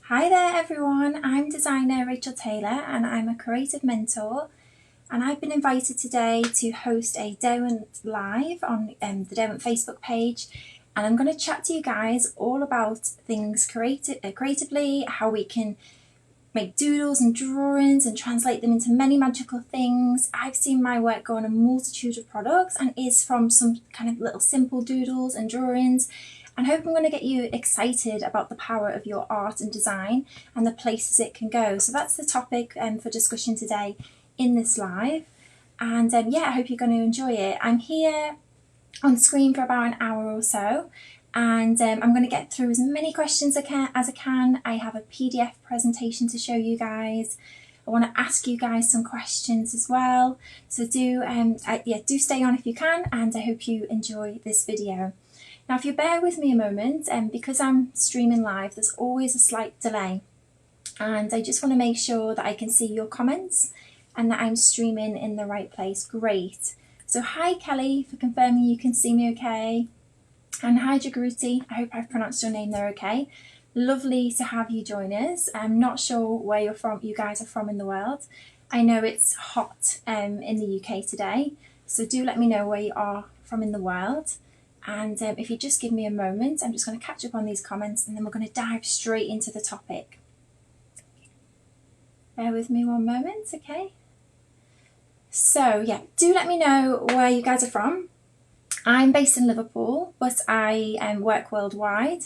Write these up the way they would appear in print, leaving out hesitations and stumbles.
Hi there everyone, I'm designer Rachael Taylor and I'm a creative mentor, and I've been invited today to host a Derwent Live on the Derwent Facebook page, and I'm going to chat to you guys all about things creatively, how we can make doodles and drawings and translate them into many magical things. I've seen my work go on a multitude of products and is from some kind of little simple doodles and drawings, and I hope I'm going to get you excited about the power of your art and design and the places it can go. So that's the topic for discussion today in this live, and yeah, I hope you're going to enjoy it. I'm here on screen for about an hour or so, and I'm going to get through as many questions as I can. I have a PDF presentation to show you guys. I want to ask you guys some questions as well, so do stay on if you can, and I hope you enjoy this video. Now, if you bear with me a moment, because I'm streaming live, there's always a slight delay, and I just want to make sure that I can see your comments and that I'm streaming in the right place. Great. So hi Kelly, for confirming you can see me okay. And hi Jagruti, I hope I've pronounced your name there okay. Lovely to have you join us. I'm not sure where you guys are from in the world. I know it's hot in the UK today, so do let me know where you are from in the world. And if you just give me a moment, I'm just going to catch up on these comments and then we're going to dive straight into the topic. Bear with me one moment, okay? So yeah, do let me know where you guys are from. I'm based in Liverpool, but I work worldwide,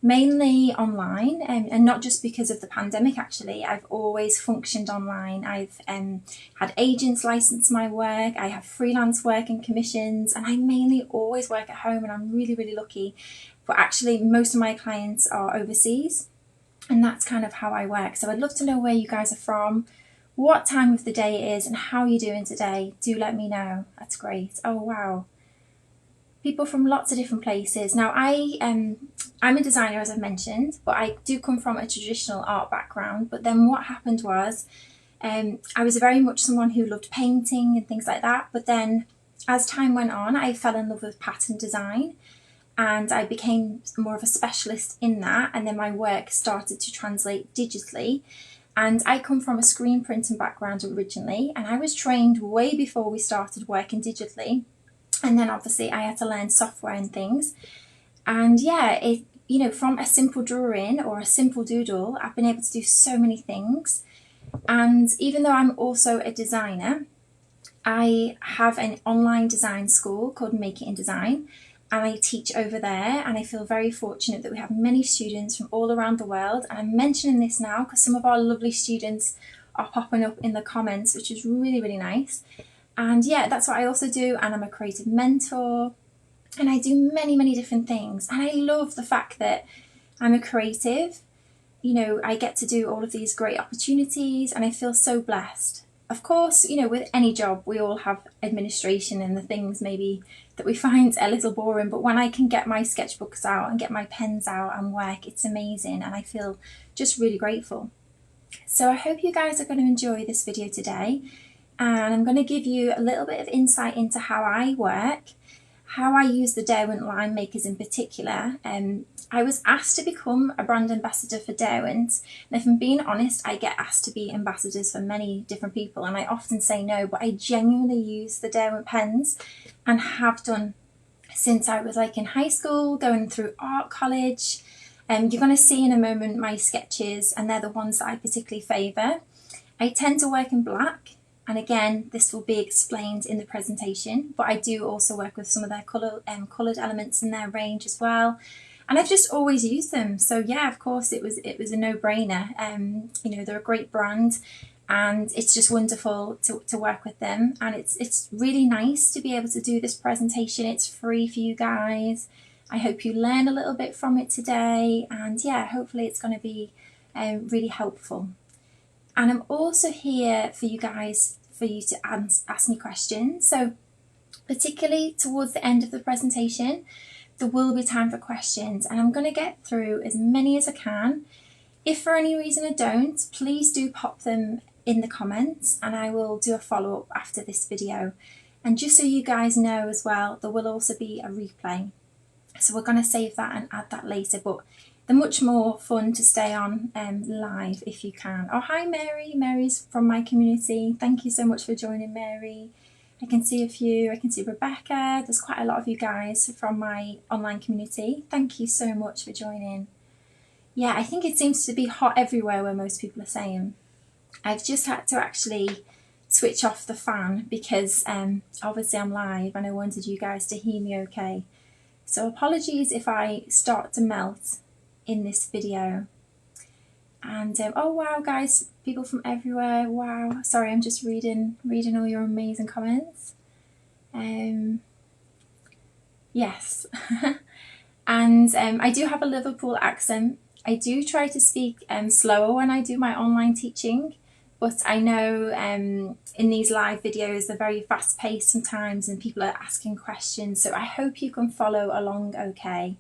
mainly online, and not just because of the pandemic actually. I've always functioned online. I've had agents license my work, I have freelance work and commissions, and I mainly always work at home, and I'm really lucky. But actually most of my clients are overseas, and that's kind of how I work. So I'd love to know where you guys are from, what time of the day it is, and how you're doing today. Do let me know. That's great. Oh wow. People from lots of different places. Now I'm a designer, as I've mentioned, but I do come from a traditional art background. But then what happened was I was very much someone who loved painting and things like that. But then as time went on, I fell in love with pattern design, and I became more of a specialist in that. And then my work started to translate digitally. And I come from a screen printing background originally, and I was trained way before we started working digitally. And then obviously I had to learn software and things. And yeah, from a simple drawing or a simple doodle, I've been able to do so many things. And even though I'm also a designer, I have an online design school called Make It in Design, and I teach over there, and I feel very fortunate that we have many students from all around the world. And I'm mentioning this now because some of our lovely students are popping up in the comments, which is really nice. And yeah, that's what I also do, and I'm a creative mentor, and I do many different things. And I love the fact that I'm a creative. I get to do all of these great opportunities, and I feel so blessed. Of course, with any job, we all have administration and the things maybe that we find a little boring, but when I can get my sketchbooks out and get my pens out and work, it's amazing, and I feel just really grateful. So I hope you guys are going to enjoy this video today, and I'm going to give you a little bit of insight into how I work, how I use the Derwent line makers in particular. I was asked to become a brand ambassador for Derwent, and if I'm being honest, I get asked to be ambassadors for many different people, and I often say no, but I genuinely use the Derwent pens and have done since I was in high school, going through art college. You're going to see in a moment my sketches, and they're the ones that I particularly favour. I tend to work in black, and again, this will be explained in the presentation, but I do also work with some of their coloured elements in their range as well. And I've just always used them. So yeah, of course, it was a no-brainer. They're a great brand, and it's just wonderful to work with them. And it's really nice to be able to do this presentation. It's free for you guys. I hope you learn a little bit from it today. And yeah, hopefully it's going to be really helpful. And I'm also here for you guys, for you to ask me questions. So particularly towards the end of the presentation, there will be time for questions, and I'm going to get through as many as I can. If for any reason I don't, please do pop them in the comments, and I will do a follow-up after this video. And just so you guys know as well, there will also be a replay. So we're going to save that and add that later, but they're much more fun to stay on live if you can. Oh, hi Mary. Mary's from my community. Thank you so much for joining, Mary. I can see a few. I can see Rebecca. There's quite a lot of you guys from my online community. Thank you so much for joining. Yeah, I think it seems to be hot everywhere where most people are saying. I've just had to actually switch off the fan because obviously I'm live and I wanted you guys to hear me okay. So apologies if I start to melt in this video. And oh wow guys, people from everywhere, wow. Sorry, I'm just reading all your amazing comments. Yes. And I do have a Liverpool accent. I do try to speak slower when I do my online teaching, but I know in these live videos they're very fast paced sometimes and people are asking questions, so I hope you can follow along okay.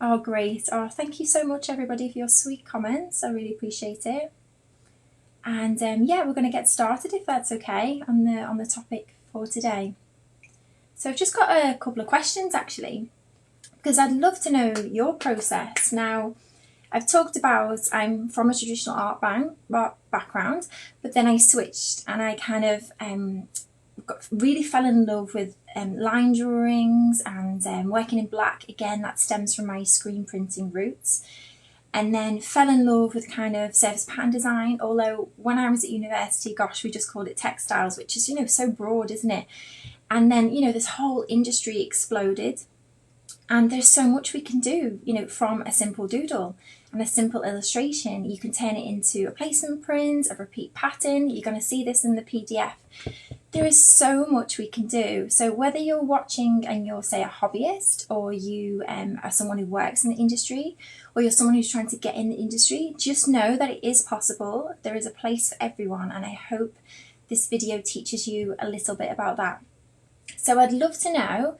Oh great, oh thank you so much everybody for your sweet comments, I really appreciate it. And yeah, we're going to get started if that's okay on the topic for today. So I've just got a couple of questions actually, because I'd love to know your process. Now, I've talked about I'm from a traditional art background, but then I switched and I kind of really fell in love with line drawings and working in black. Again, that stems from my screen printing roots. And then fell in love with kind of surface pattern design, although when I was at university, gosh, we just called it textiles, which is, so broad, isn't it? And then, this whole industry exploded. And there's so much we can do, from a simple doodle and a simple illustration. You can turn it into a placement print, a repeat pattern. You're going to see this in the PDF. There is so much we can do. So whether you're watching and you're, say, a hobbyist, or you are someone who works in the industry, or you're someone who's trying to get in the industry, just know that it is possible. There is a place for everyone. And I hope this video teaches you a little bit about that. So I'd love to know,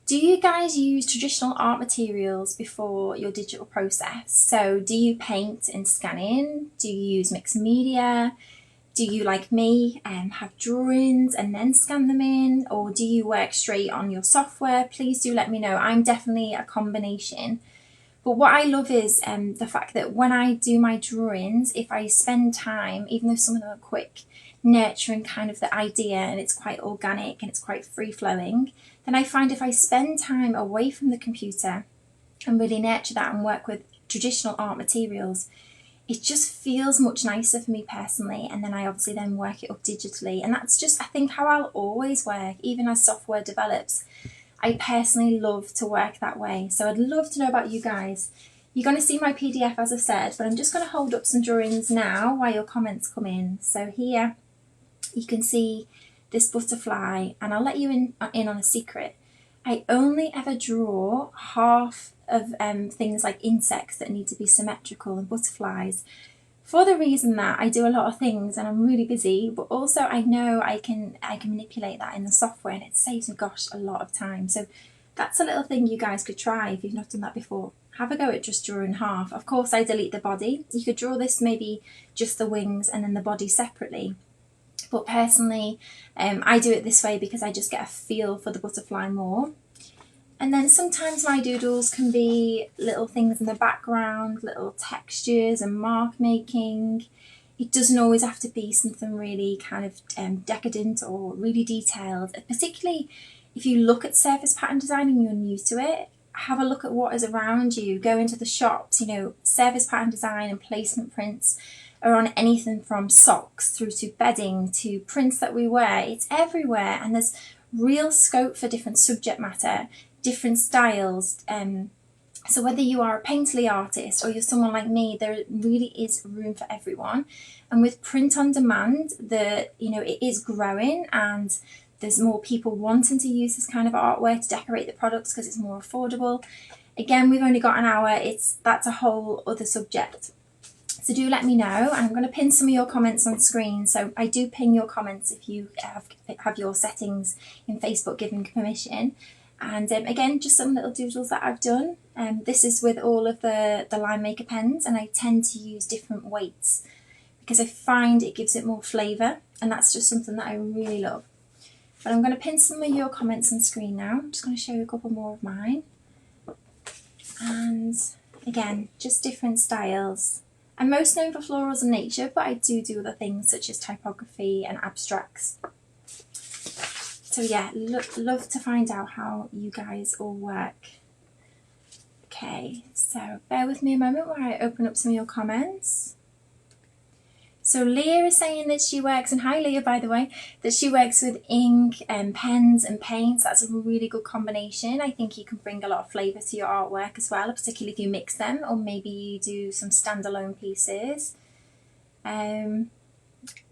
do you guys use traditional art materials before your digital process? So do you paint and scan in? Do you use mixed media? Do you, like me, have drawings and then scan them in? Or do you work straight on your software? Please do let me know. I'm definitely a combination. But what I love is the fact that when I do my drawings, if I spend time, even though some of them are quick, nurturing kind of the idea and it's quite organic and it's quite free-flowing, then I find if I spend time away from the computer and really nurture that and work with traditional art materials, it just feels much nicer for me personally. And then I obviously then work it up digitally. And that's just, I think, how I'll always work, even as software develops. I personally love to work that way. So I'd love to know about you guys. You're going to see my PDF, as I said, but I'm just going to hold up some drawings now while your comments come in. So here you can see this butterfly, and I'll let you in on a secret. I only ever draw half of things like insects that need to be symmetrical and butterflies, for the reason that I do a lot of things and I'm really busy, but also I know I can manipulate that in the software and it saves me, gosh, a lot of time. So that's a little thing you guys could try if you've not done that before. Have a go at just drawing half. Of course, I delete the body. You could draw this maybe just the wings and then the body separately. But personally, I do it this way because I just get a feel for the butterfly more. And then sometimes my doodles can be little things in the background, little textures and mark making. It doesn't always have to be something really kind of decadent or really detailed. Particularly if you look at surface pattern design and you're new to it, have a look at what is around you. Go into the shops, surface pattern design and placement prints are on anything from socks through to bedding to prints that we wear. It's everywhere, and there's real scope for different subject matter, different styles. So whether you are a painterly artist or you're someone like me, there really is room for everyone. And with print on demand, it is growing, and there's more people wanting to use this kind of artwork to decorate the products because it's more affordable. Again, we've only got an hour. That's a whole other subject. So do let me know. I'm going to pin some of your comments on screen. So I do pin your comments if you have your settings in Facebook giving permission. And again, just some little doodles that I've done. This is with all of the line maker pens, and I tend to use different weights because I find it gives it more flavour, and that's just something that I really love. But I'm going to pin some of your comments on screen now. I'm just going to show you a couple more of mine. And Again, just different styles. I'm most known for florals and nature, but I do other things such as typography and abstracts. So yeah, love to find out how you guys all work. Okay, so bear with me a moment while I open up some of your comments. So Leah is saying that she works, and hi Leah by the way, that she works with ink and pens and paints. That's a really good combination. I think you can bring a lot of flavour to your artwork as well, particularly if you mix them, or maybe you do some standalone pieces.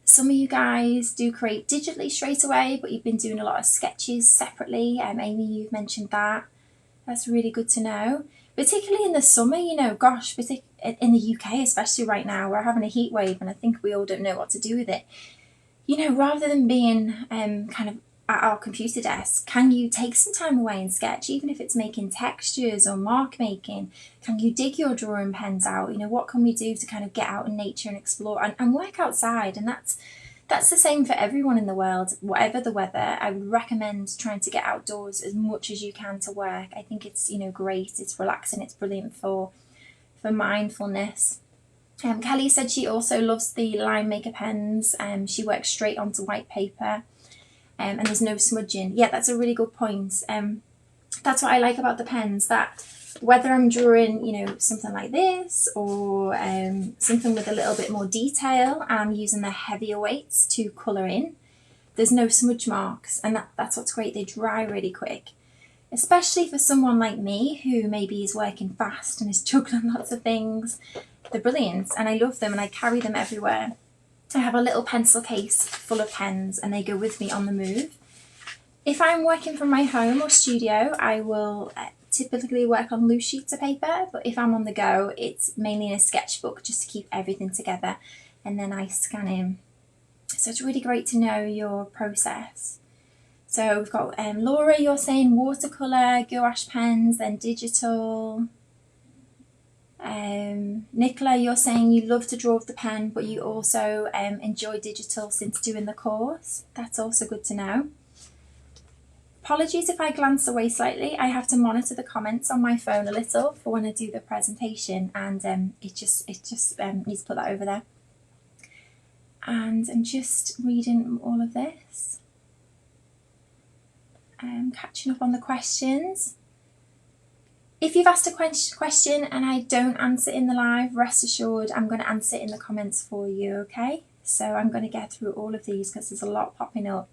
Some of you guys do create digitally straight away, but you've been doing a lot of sketches separately. Amy, you've mentioned that. That's really good to know. Particularly in the summer, you know, gosh, in the UK, especially right now, we're having a heat wave and I think we all don't know what to do with it. You know, rather than being kind of at our computer desk, can you take some time away and sketch, even if it's making textures or mark making? Can you dig your drawing pens out? You know, what can we do to kind of get out in nature and explore and work outside? And that's the same for everyone in the world, whatever the weather. I would recommend trying to get outdoors as much as you can to work. I think it's, you know, great, it's relaxing, it's brilliant for mindfulness. Kelly said she also loves the line maker pens. She works straight onto white paper, and there's no smudging. Yeah, that's a really good point. That's what I like about the pens, that whether I'm drawing, you know, something like this or something with a little bit more detail, I'm using the heavier weights to colour in. There's no smudge marks, and that's what's great. They dry really quick, especially for someone like me who maybe is working fast and is juggling lots of things. They're brilliant, and I love them, and I carry them everywhere. I have a little pencil case full of pens, and they go with me on the move. If I'm working from my home or studio, I will typically work on loose sheets of paper, but if I'm on the go, it's mainly in a sketchbook just to keep everything together, and then I scan in. So it's really great to know your process. So we've got Laura, you're saying watercolour, gouache pens, then digital. Nicola, you're saying you love to draw with the pen, but you also enjoy digital since doing the course. That's also good to know. Apologies if I glance away slightly. I have to monitor the comments on my phone a little for when I do the presentation, and it just needs to put that over there. And I'm just reading all of this. Catching up on the questions. If you've asked a question and I don't answer in the live, rest assured I'm going to answer it in the comments for you, okay? So I'm going to get through all of these because there's a lot popping up.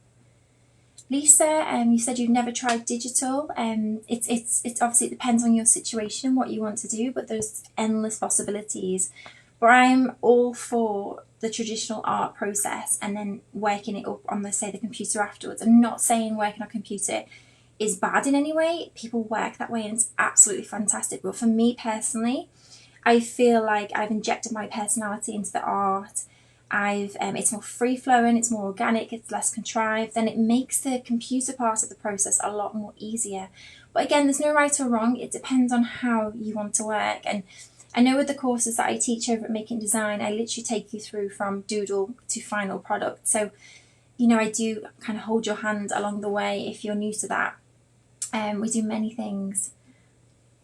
Lisa, you said you've never tried digital. It's obviously it depends on your situation and what you want to do, but there's endless possibilities. But I'm all for the traditional art process and then working it up on, say, the computer afterwards. I'm not saying working on a computer is bad in any way. People work that way and it's absolutely fantastic. But for me personally, I feel like I've injected my personality into the art. It's more free flowing, it's more organic, it's less contrived, and it makes the computer part of the process a lot more easier. But again, there's no right or wrong. It depends on how you want to work. And I know with the courses that I teach over at Making Design, I literally take you through from doodle to final product. So, you know, I do kind of hold your hand along the way if you're new to that. We do many things.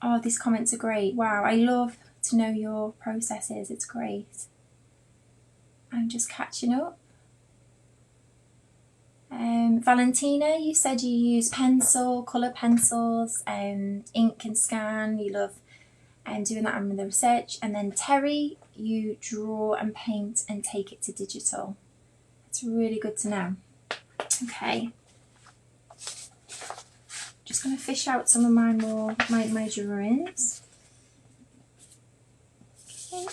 Oh, these comments are great. Wow, I love to know your processes. It's great. I'm just catching up. Valentina, you said you use pencil, colour pencils, ink and scan. You love doing that on the research. And then Terry, you draw and paint and take it to digital. It's really good to know. Okay. Just going to fish out some of my drawings. Okay.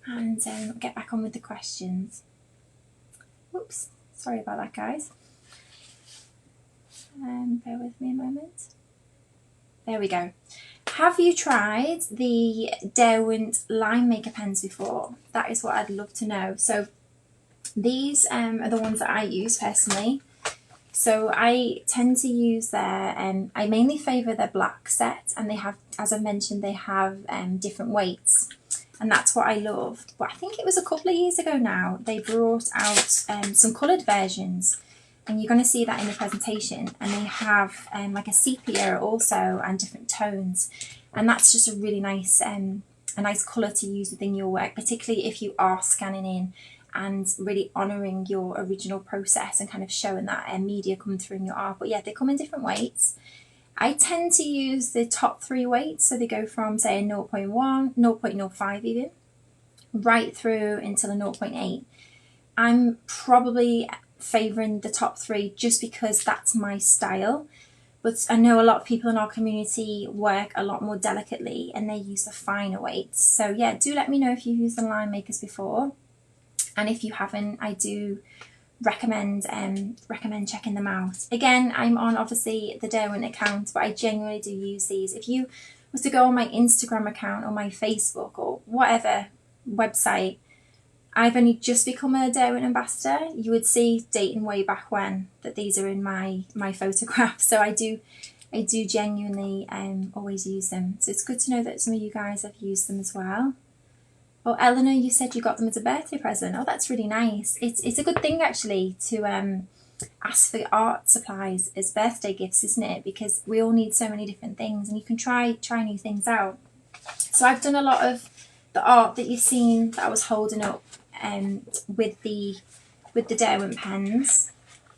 And get back on with the questions. Whoops, sorry about that, guys. Bear with me a moment. There we go. Have you tried the Derwent line maker pens before? That is what I'd love to know. So these are the ones that I use personally. So I tend to use their, I mainly favour their black set, and they have, as I mentioned, they have different weights. And that's what I loved. But I think it was a couple of years ago now, they brought out some coloured versions, and you're going to see that in the presentation, and they have like a sepia also and different tones, and that's just a really nice a nice colour to use within your work, particularly if you are scanning in and really honouring your original process and kind of showing that media coming through in your art. But yeah, they come in different weights. I tend to use the top 3 weights, so they go from say a 0.1, 0.05 even, right through until a 0.8. I'm probably favouring the top 3 just because that's my style. But I know a lot of people in our community work a lot more delicately and they use the finer weights. So yeah, do let me know if you've used the line makers before. And if you haven't, I do recommend checking them out. Again, I'm on obviously the Derwent account, but I genuinely do use these. If you was to go on my Instagram account or my Facebook or whatever website, I've only just become a Derwent ambassador. You would see dating way back when that these are in my photographs. So I do genuinely always use them. So it's good to know that some of you guys have used them as well. Oh, Eleanor, you said you got them as a birthday present. Oh, that's really nice. It's a good thing actually to ask for art supplies as birthday gifts, isn't it? Because we all need so many different things, and you can try new things out. So I've done a lot of the art that you've seen that I was holding up with the Derwent pens,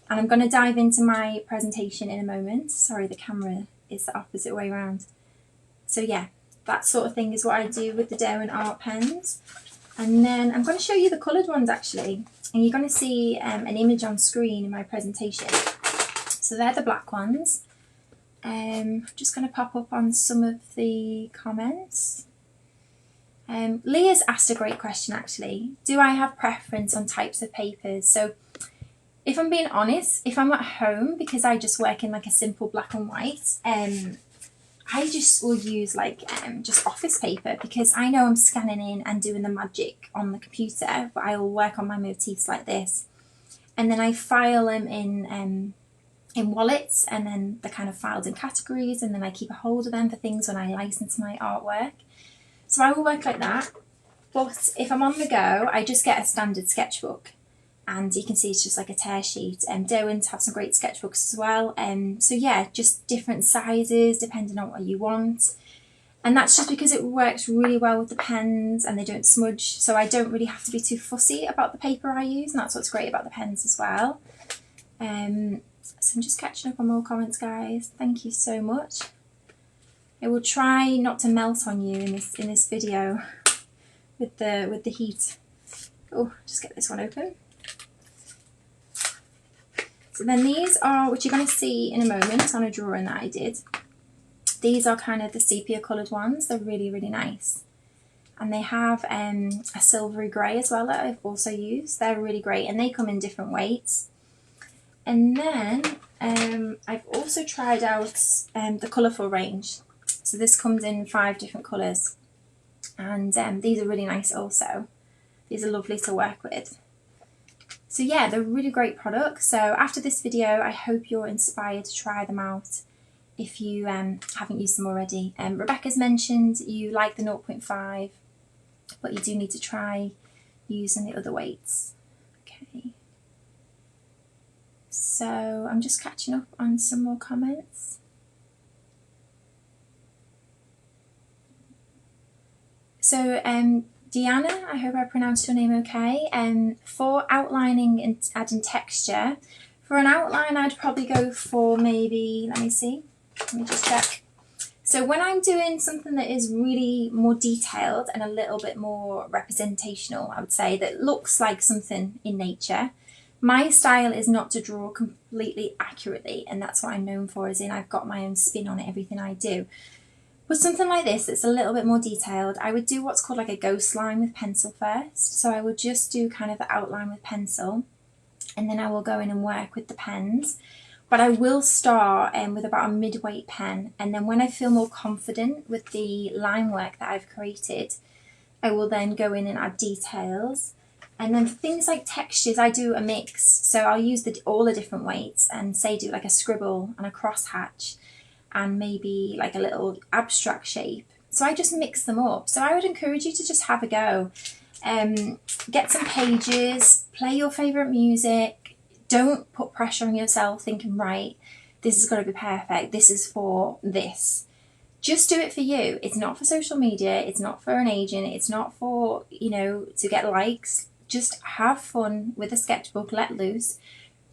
and I'm going to dive into my presentation in a moment. Sorry, the camera is the opposite way around. So yeah, that sort of thing is what I do with the Derwent art pens. And then I'm going to show you the coloured ones actually, and you're going to see an image on screen in my presentation. So they're the black ones. I'm just going to pop up on some of the comments. Leah's asked a great question actually. Do I have preference on types of papers? So if I'm being honest, if I'm at home, because I just work in like a simple black and white, I just will use like just office paper, because I know I'm scanning in and doing the magic on the computer, but I will work on my motifs like this. And then I file them in wallets, and then they're kind of filed in categories, and then I keep a hold of them for things when I license my artwork. So I will work like that. But if I'm on the go, I just get a standard sketchbook. And you can see it's just like a tear sheet. Derwent have some great sketchbooks as well. So yeah, just different sizes depending on what you want. And that's just because it works really well with the pens and they don't smudge. So I don't really have to be too fussy about the paper I use. And that's what's great about the pens as well. So I'm just catching up on more comments, guys. Thank you so much. I will try not to melt on you in this video with the heat. Oh, just get this one open. So then these are, which you're going to see in a moment on a drawing that I did. These are kind of the sepia coloured ones. They're really, really nice. And they have a silvery grey as well that I've also used. They're really great, and they come in different weights. And then I've also tried out the colourful range. So this comes in 5 different colours. And these are really nice also. These are lovely to work with. So yeah, they're really great products. So after this video, I hope you're inspired to try them out if you haven't used them already. Rebecca's mentioned you like the 0.5, but you do need to try using the other weights. Okay. So I'm just catching up on some more comments. So Deanna, I hope I pronounced your name okay. For outlining and adding texture, for an outline I'd probably go for maybe, let me just check. So when I'm doing something that is really more detailed and a little bit more representational, I would say, that looks like something in nature, my style is not to draw completely accurately, and that's what I'm known for, as in I've got my own spin on it, everything I do. With something like this that's a little bit more detailed, I would do what's called like a ghost line with pencil first. So I would just do kind of the outline with pencil, and then I will go in and work with the pens. But I will start with about a mid-weight pen, and then when I feel more confident with the line work that I've created, I will then go in and add details. And then for things like textures, I do a mix. So I'll use all the different weights and say do like a scribble and a crosshatch, and maybe like a little abstract shape. So I just mix them up. So I would encourage you to just have a go. Get some pages, play your favourite music, don't put pressure on yourself thinking, right, this has got to be perfect, this is for this. Just do it for you. It's not for social media, it's not for an agent, it's not for, you know, to get likes. Just have fun with a sketchbook, let loose.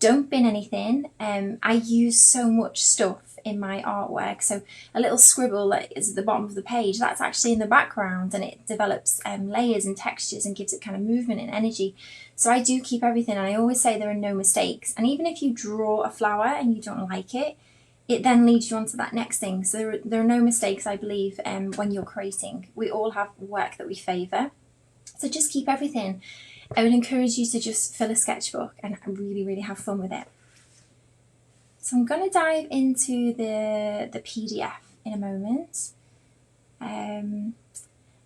Don't bin anything. I use so much stuff in my artwork. So a little scribble that is at the bottom of the page, that's actually in the background, and it develops layers and textures and gives it kind of movement and energy. So I do keep everything, and I always say there are no mistakes. And even if you draw a flower and you don't like it, it then leads you on to that next thing. So there are no mistakes, I believe, when you're creating. We all have work that we favour. So just keep everything. I would encourage you to just fill a sketchbook and really, really have fun with it. So I'm going to dive into the PDF in a moment.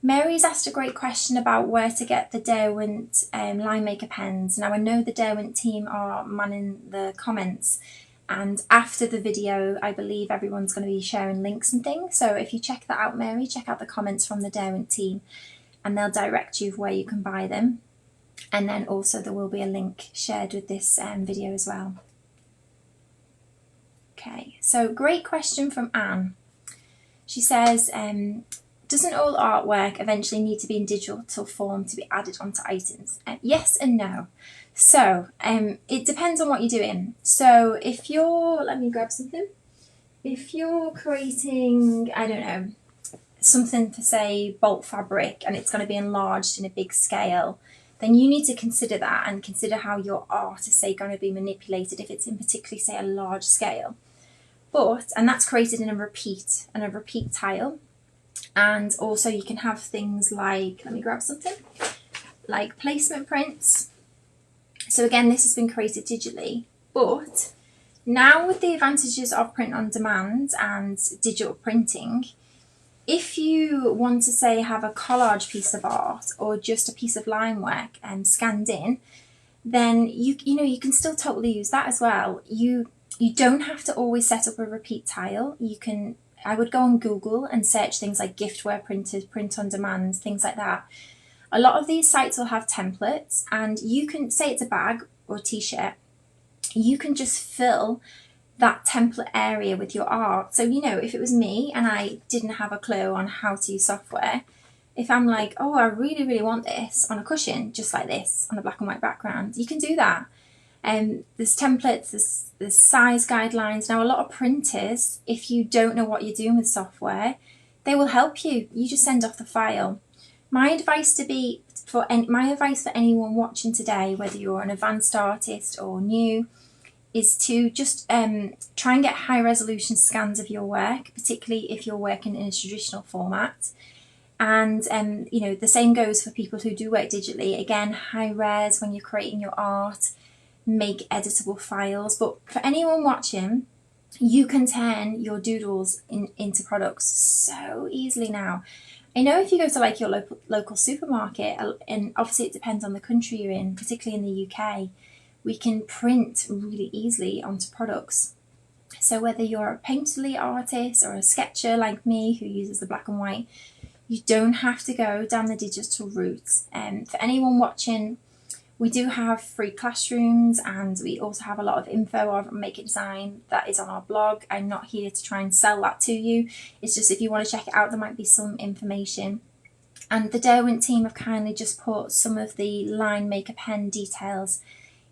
Mary's asked a great question about where to get the Derwent line maker pens. Now I know the Derwent team are manning the comments, and after the video I believe everyone's going to be sharing links and things. So if you check that out, Mary, check out the comments from the Derwent team and they'll direct you where you can buy them. And then also there will be a link shared with this video as well. Okay, so great question from Anne. She says, doesn't all artwork eventually need to be in digital form to be added onto items? Yes and no. So it depends on what you're doing. So if you're, let me grab something. If you're creating, I don't know, something for say bulk fabric and it's going to be enlarged in a big scale, then you need to consider that and consider how your art is say going to be manipulated if it's in particularly say a large scale. And that's created in a repeat tile. And also you can have things like, let me grab something, like placement prints. So again, this has been created digitally, but now with the advantages of print on demand and digital printing, if you want to say have a collage piece of art or just a piece of line work and scanned in, then you can still totally use that as well. You don't have to always set up a repeat tile. I would go on Google and search things like giftware printers, print on demand, things like that. A lot of these sites will have templates, and you can say it's a bag or a t-shirt, you can just fill that template area with your art. So, you know, if it was me and I didn't have a clue on how to use software, if I'm like, oh, I really, really want this on a cushion, just like this, on a black and white background, you can do that. There's templates, there's size guidelines. Now, a lot of printers, if you don't know what you're doing with software, they will help you. You just send off the file. My advice for anyone watching today, whether you're an advanced artist or new, is to just try and get high resolution scans of your work, particularly if you're working in a traditional format. And you know, the same goes for people who do work digitally. Again, high res when you're creating your art, make editable files. But for anyone watching, you can turn your doodles into products so easily now. I know if you go to like your local supermarket, and obviously it depends on the country you're in, particularly in the UK, we can print really easily onto products. So whether you're a painterly artist or a sketcher like me who uses the black and white, you don't have to go down the digital route. For anyone watching, we do have free classrooms, and we also have a lot of info on Make It Design that is on our blog. I'm not here to try and sell that to you. It's just if you want to check it out, there might be some information. And the Derwent team have kindly just put some of the line maker pen details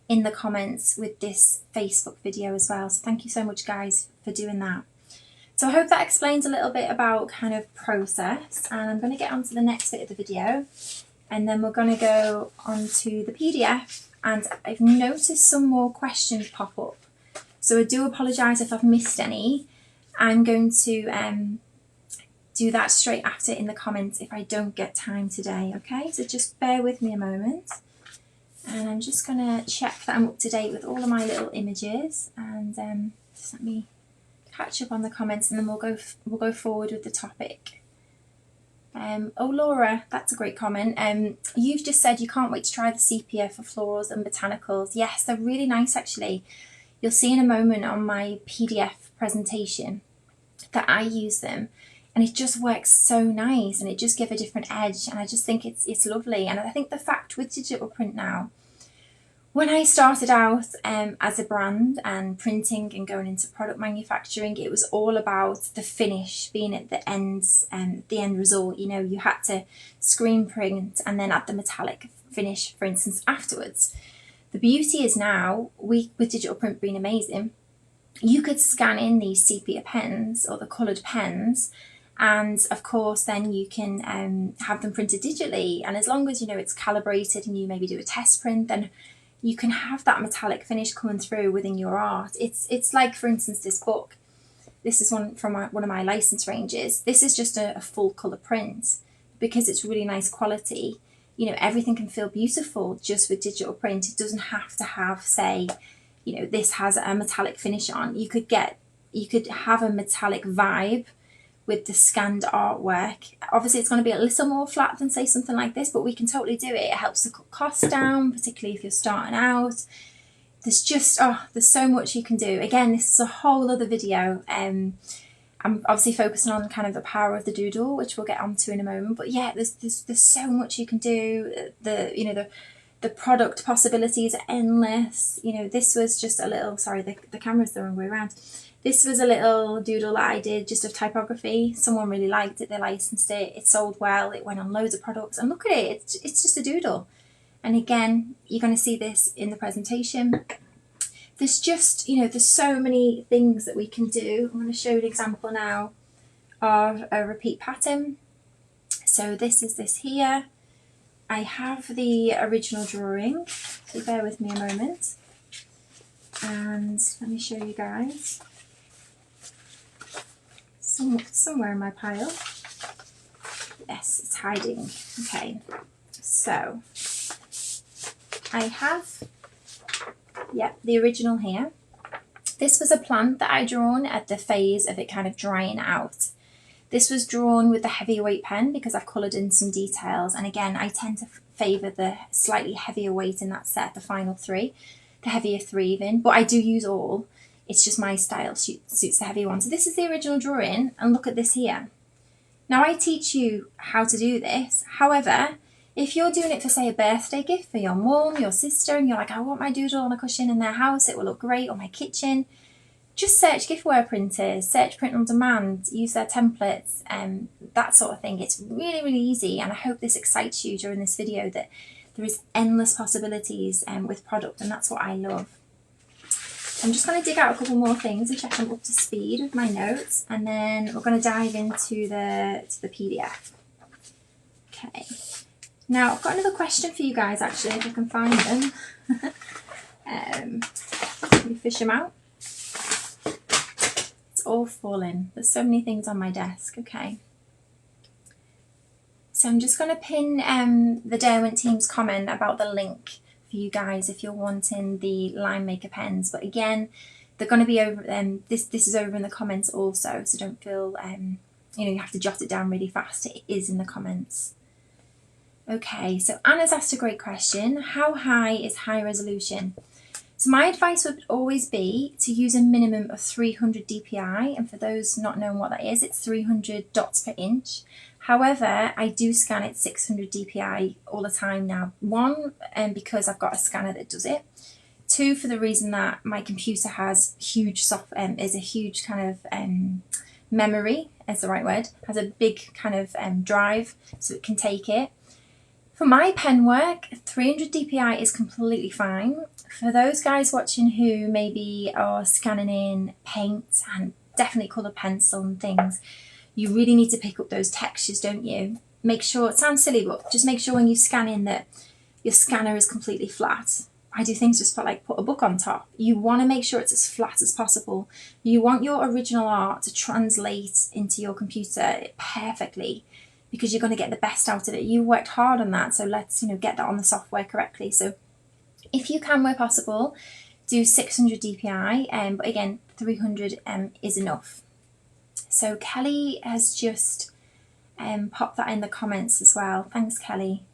in the comments with this Facebook video as well. So thank you so much, guys, for doing that. So I hope that explains a little bit about kind of process, and I'm going to get on to the next bit of the video, and then we're going to go on to the PDF. And I've noticed some more questions pop up, so I do apologise if I've missed any. I'm going to do that straight after in the comments if I don't get time today, okay? So just bear with me a moment. And I'm just going to check that I'm up to date with all of my little images, and just let me catch up on the comments, and then we'll go forward with the topic. Oh, Laura, that's a great comment. You've just said you can't wait to try the sepia for florals and botanicals. Yes, they're really nice actually. You'll see in a moment on my PDF presentation that I use them, and it just works so nice, and it just gives a different edge, and I just think it's lovely. And I think the fact with digital print now, When I started out as a brand and printing and going into product manufacturing, it was all about the finish being at the ends and the end result. You know, you had to screen print and then add the metallic finish, for instance, afterwards. The beauty is now, with digital print being amazing, you could scan in these sepia pens or the coloured pens, and of course then you can have them printed digitally, and as long as you know it's calibrated and you maybe do a test print, then you can have that metallic finish coming through within your art. It's like, for instance, this book. This is one from one of my license ranges. This is just a full colour print because it's really nice quality. You know, everything can feel beautiful just with digital print. It doesn't have to have, say, you know, this has a metallic finish on. You could have a metallic vibe with the scanned artwork. Obviously it's going to be a little more flat than, say, something like this, but we can totally do it. It helps to cut costs down, particularly if you're starting out. There's just, there's so much you can do. Again, this is a whole other video. I'm obviously focusing on kind of the power of the doodle, which we'll get onto in a moment. But yeah, there's so much you can do. The product possibilities are endless. You know, this was just a little, sorry, the camera's the wrong way around. This was a little doodle that I did just of typography. Someone really liked it, they licensed it, it sold well, it went on loads of products, and look at it, it's just a doodle. And again, you're going to see this in the presentation. There's just, you know, there's so many things that we can do. I'm going to show you an example now of a repeat pattern. So this is this here. I have the original drawing, so bear with me a moment. And let me show you guys. Somewhere in my pile. Yes, it's hiding. Okay, so I have, the original here. This was a plant that I drawn at the phase of it kind of drying out. This was drawn with the heavier weight pen because I've coloured in some details, and again I tend to favour the slightly heavier weight in that set, the final 3, the heavier 3 even, but I do use all. It's just my style suits the heavy one. So this is the original drawing, and look at this here. Now I teach you how to do this. However, if you're doing it for, say, a birthday gift for your mum, your sister, and you're like, I want my doodle on a cushion in their house, it will look great, or my kitchen, just search giftware printers, search print on demand, use their templates, that sort of thing. It's really, really easy, and I hope this excites you during this video that there is endless possibilities with product, and that's what I love. I'm just going to dig out a couple more things and check I'm up to speed with my notes, and then we're going to dive into the PDF. Okay. Now I've got another question for you guys, actually, if I can find them. Let me fish them out. It's all falling. There's so many things on my desk. Okay. So I'm just going to pin the Derwent team's comment about the link for you guys if you're wanting the line maker pens, but again they're going to be over this is over in the comments also, so don't feel you have to jot it down really fast. It is in the comments. Okay, so Anna's asked a great question. How high is high resolution? So my advice would always be to use a minimum of 300 dpi, and for those not knowing what that is, it's 300 dots per inch. However, I do scan at 600 dpi all the time now. 1, because I've got a scanner that does it. 2, for the reason that my computer has huge is a huge kind of memory, is the right word, has a big kind of drive, so it can take it. For my pen work, 300 dpi is completely fine. For those guys watching who maybe are scanning in paint and definitely colour pencil and things, you really need to pick up those textures, don't you? Make sure, it sounds silly, but just make sure when you scan in that your scanner is completely flat. I do things just put a book on top. You want to make sure it's as flat as possible. You want your original art to translate into your computer perfectly, because you're going to get the best out of it. You worked hard on that, so let's get that on the software correctly. So if you can, where possible, do 600 dpi, but again 300 is enough. So Kelly has just popped that in the comments as well. Thanks, Kelly,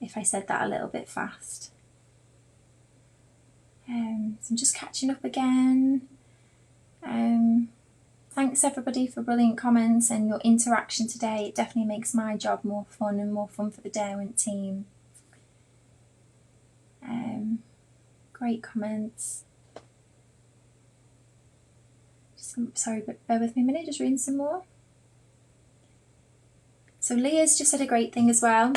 if I said that a little bit fast. So I'm just catching up again. Thanks everybody for brilliant comments and your interaction today. It definitely makes my job more fun and more fun for the Derwent team. great comments. Sorry, but bear with me a minute, just reading some more. So Leah's just said a great thing as well.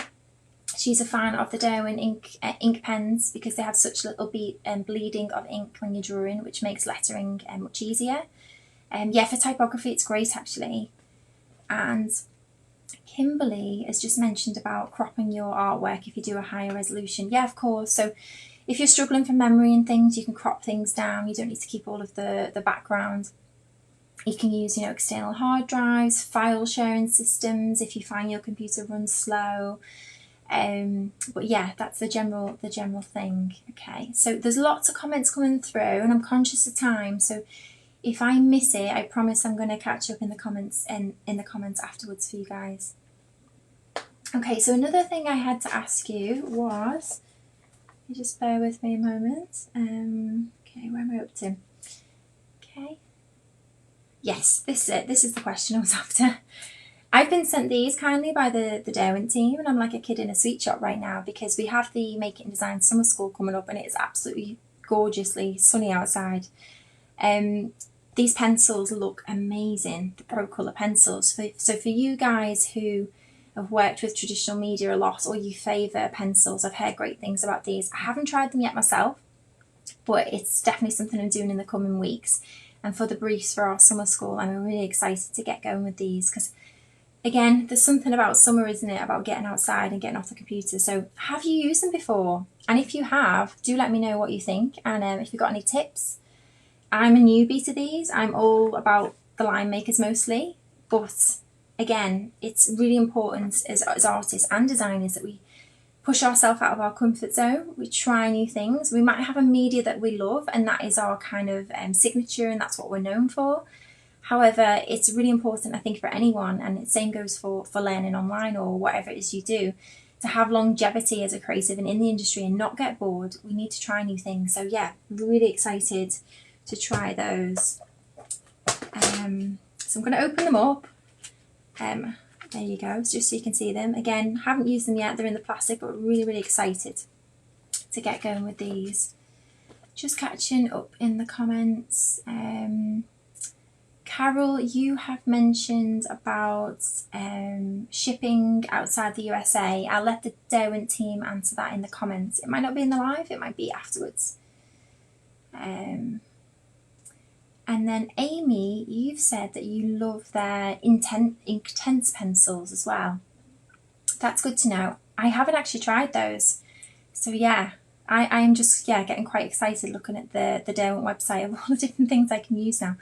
She's a fan of the Derwent ink pens because they have such little bleeding of ink when you're drawing, which makes lettering much easier. Yeah, for typography it's great actually. And Kimberly has just mentioned about cropping your artwork if you do a higher resolution. Yeah, of course. So if you're struggling for memory and things, you can crop things down. You don't need to keep all of the background. You can use, external hard drives, file sharing systems if you find your computer runs slow. But yeah, that's the general thing. Okay, so there's lots of comments coming through, and I'm conscious of time. So if I miss it, I promise I'm going to catch up in the comments afterwards for you guys. Okay, so another thing I had to ask you was, just bear with me a moment. Okay, where am I up to? Okay. Yes, this is it. This is the question I was after. I've been sent these kindly by the Derwent team, and I'm like a kid in a sweet shop right now because we have the Make It and Design Summer School coming up, and it's absolutely gorgeously sunny outside. These pencils look amazing, the Pro Colour pencils. So for you guys who have worked with traditional media a lot, or you favour pencils, I've heard great things about these. I haven't tried them yet myself, but it's definitely something I'm doing in the coming weeks. And for the briefs for our summer school, I'm really excited to get going with these because, again, there's something about summer, isn't it, about getting outside and getting off the computer. So have you used them before? And if you have, do let me know what you think, and if you've got any tips. I'm a newbie to these. I'm all about the line makers mostly, but again, it's really important as artists and designers that we push ourselves out of our comfort zone. We try new things. We might have a media that we love, and that is our kind of signature, and that's what we're known for. However, it's really important, I think, for anyone, and the same goes for learning online or whatever it is you do, to have longevity as a creative and in the industry and not get bored. We need to try new things. So yeah, really excited to try those. So I'm going to open them up. There you go, just so you can see them. Again, haven't used them yet, they're in the plastic, but really excited to get going with these. Just catching up in the comments. Carol, you have mentioned about shipping outside the USA. I'll let the Derwent team answer that in the comments. It might not be in the live, it might be afterwards. And then Amy, you've said that you love their Inktense pencils as well. That's good to know. I haven't actually tried those. So yeah, I'm just getting quite excited looking at the Derwent website of all the different things I can use now.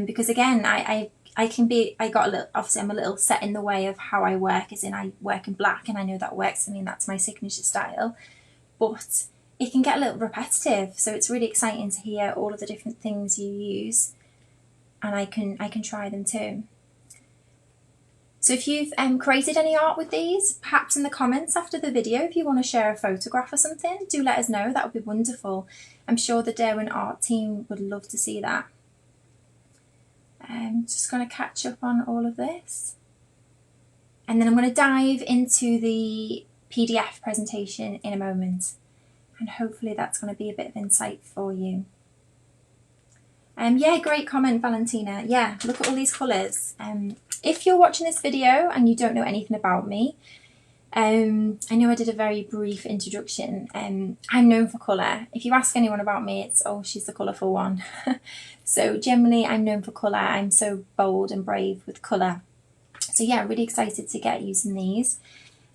Because again, obviously I'm a little set in the way of how I work, as in I work in black, and I know that works for me and that's my signature style. But it can get a little repetitive, so it's really exciting to hear all of the different things you use, and I can try them too. So if you've created any art with these, perhaps in the comments after the video, if you want to share a photograph or something, do let us know. That would be wonderful. I'm sure the Derwent art team would love to see that. I'm just going to catch up on all of this, and then I'm going to dive into the PDF presentation in a moment. And hopefully that's going to be a bit of insight for you. Yeah, great comment, Valentina. Yeah, look at all these colours. If you're watching this video and you don't know anything about me, I know I did a very brief introduction. I'm known for colour. If you ask anyone about me, it's, oh, she's the colourful one. So generally I'm known for colour. I'm so bold and brave with colour. So yeah, really excited to get using these.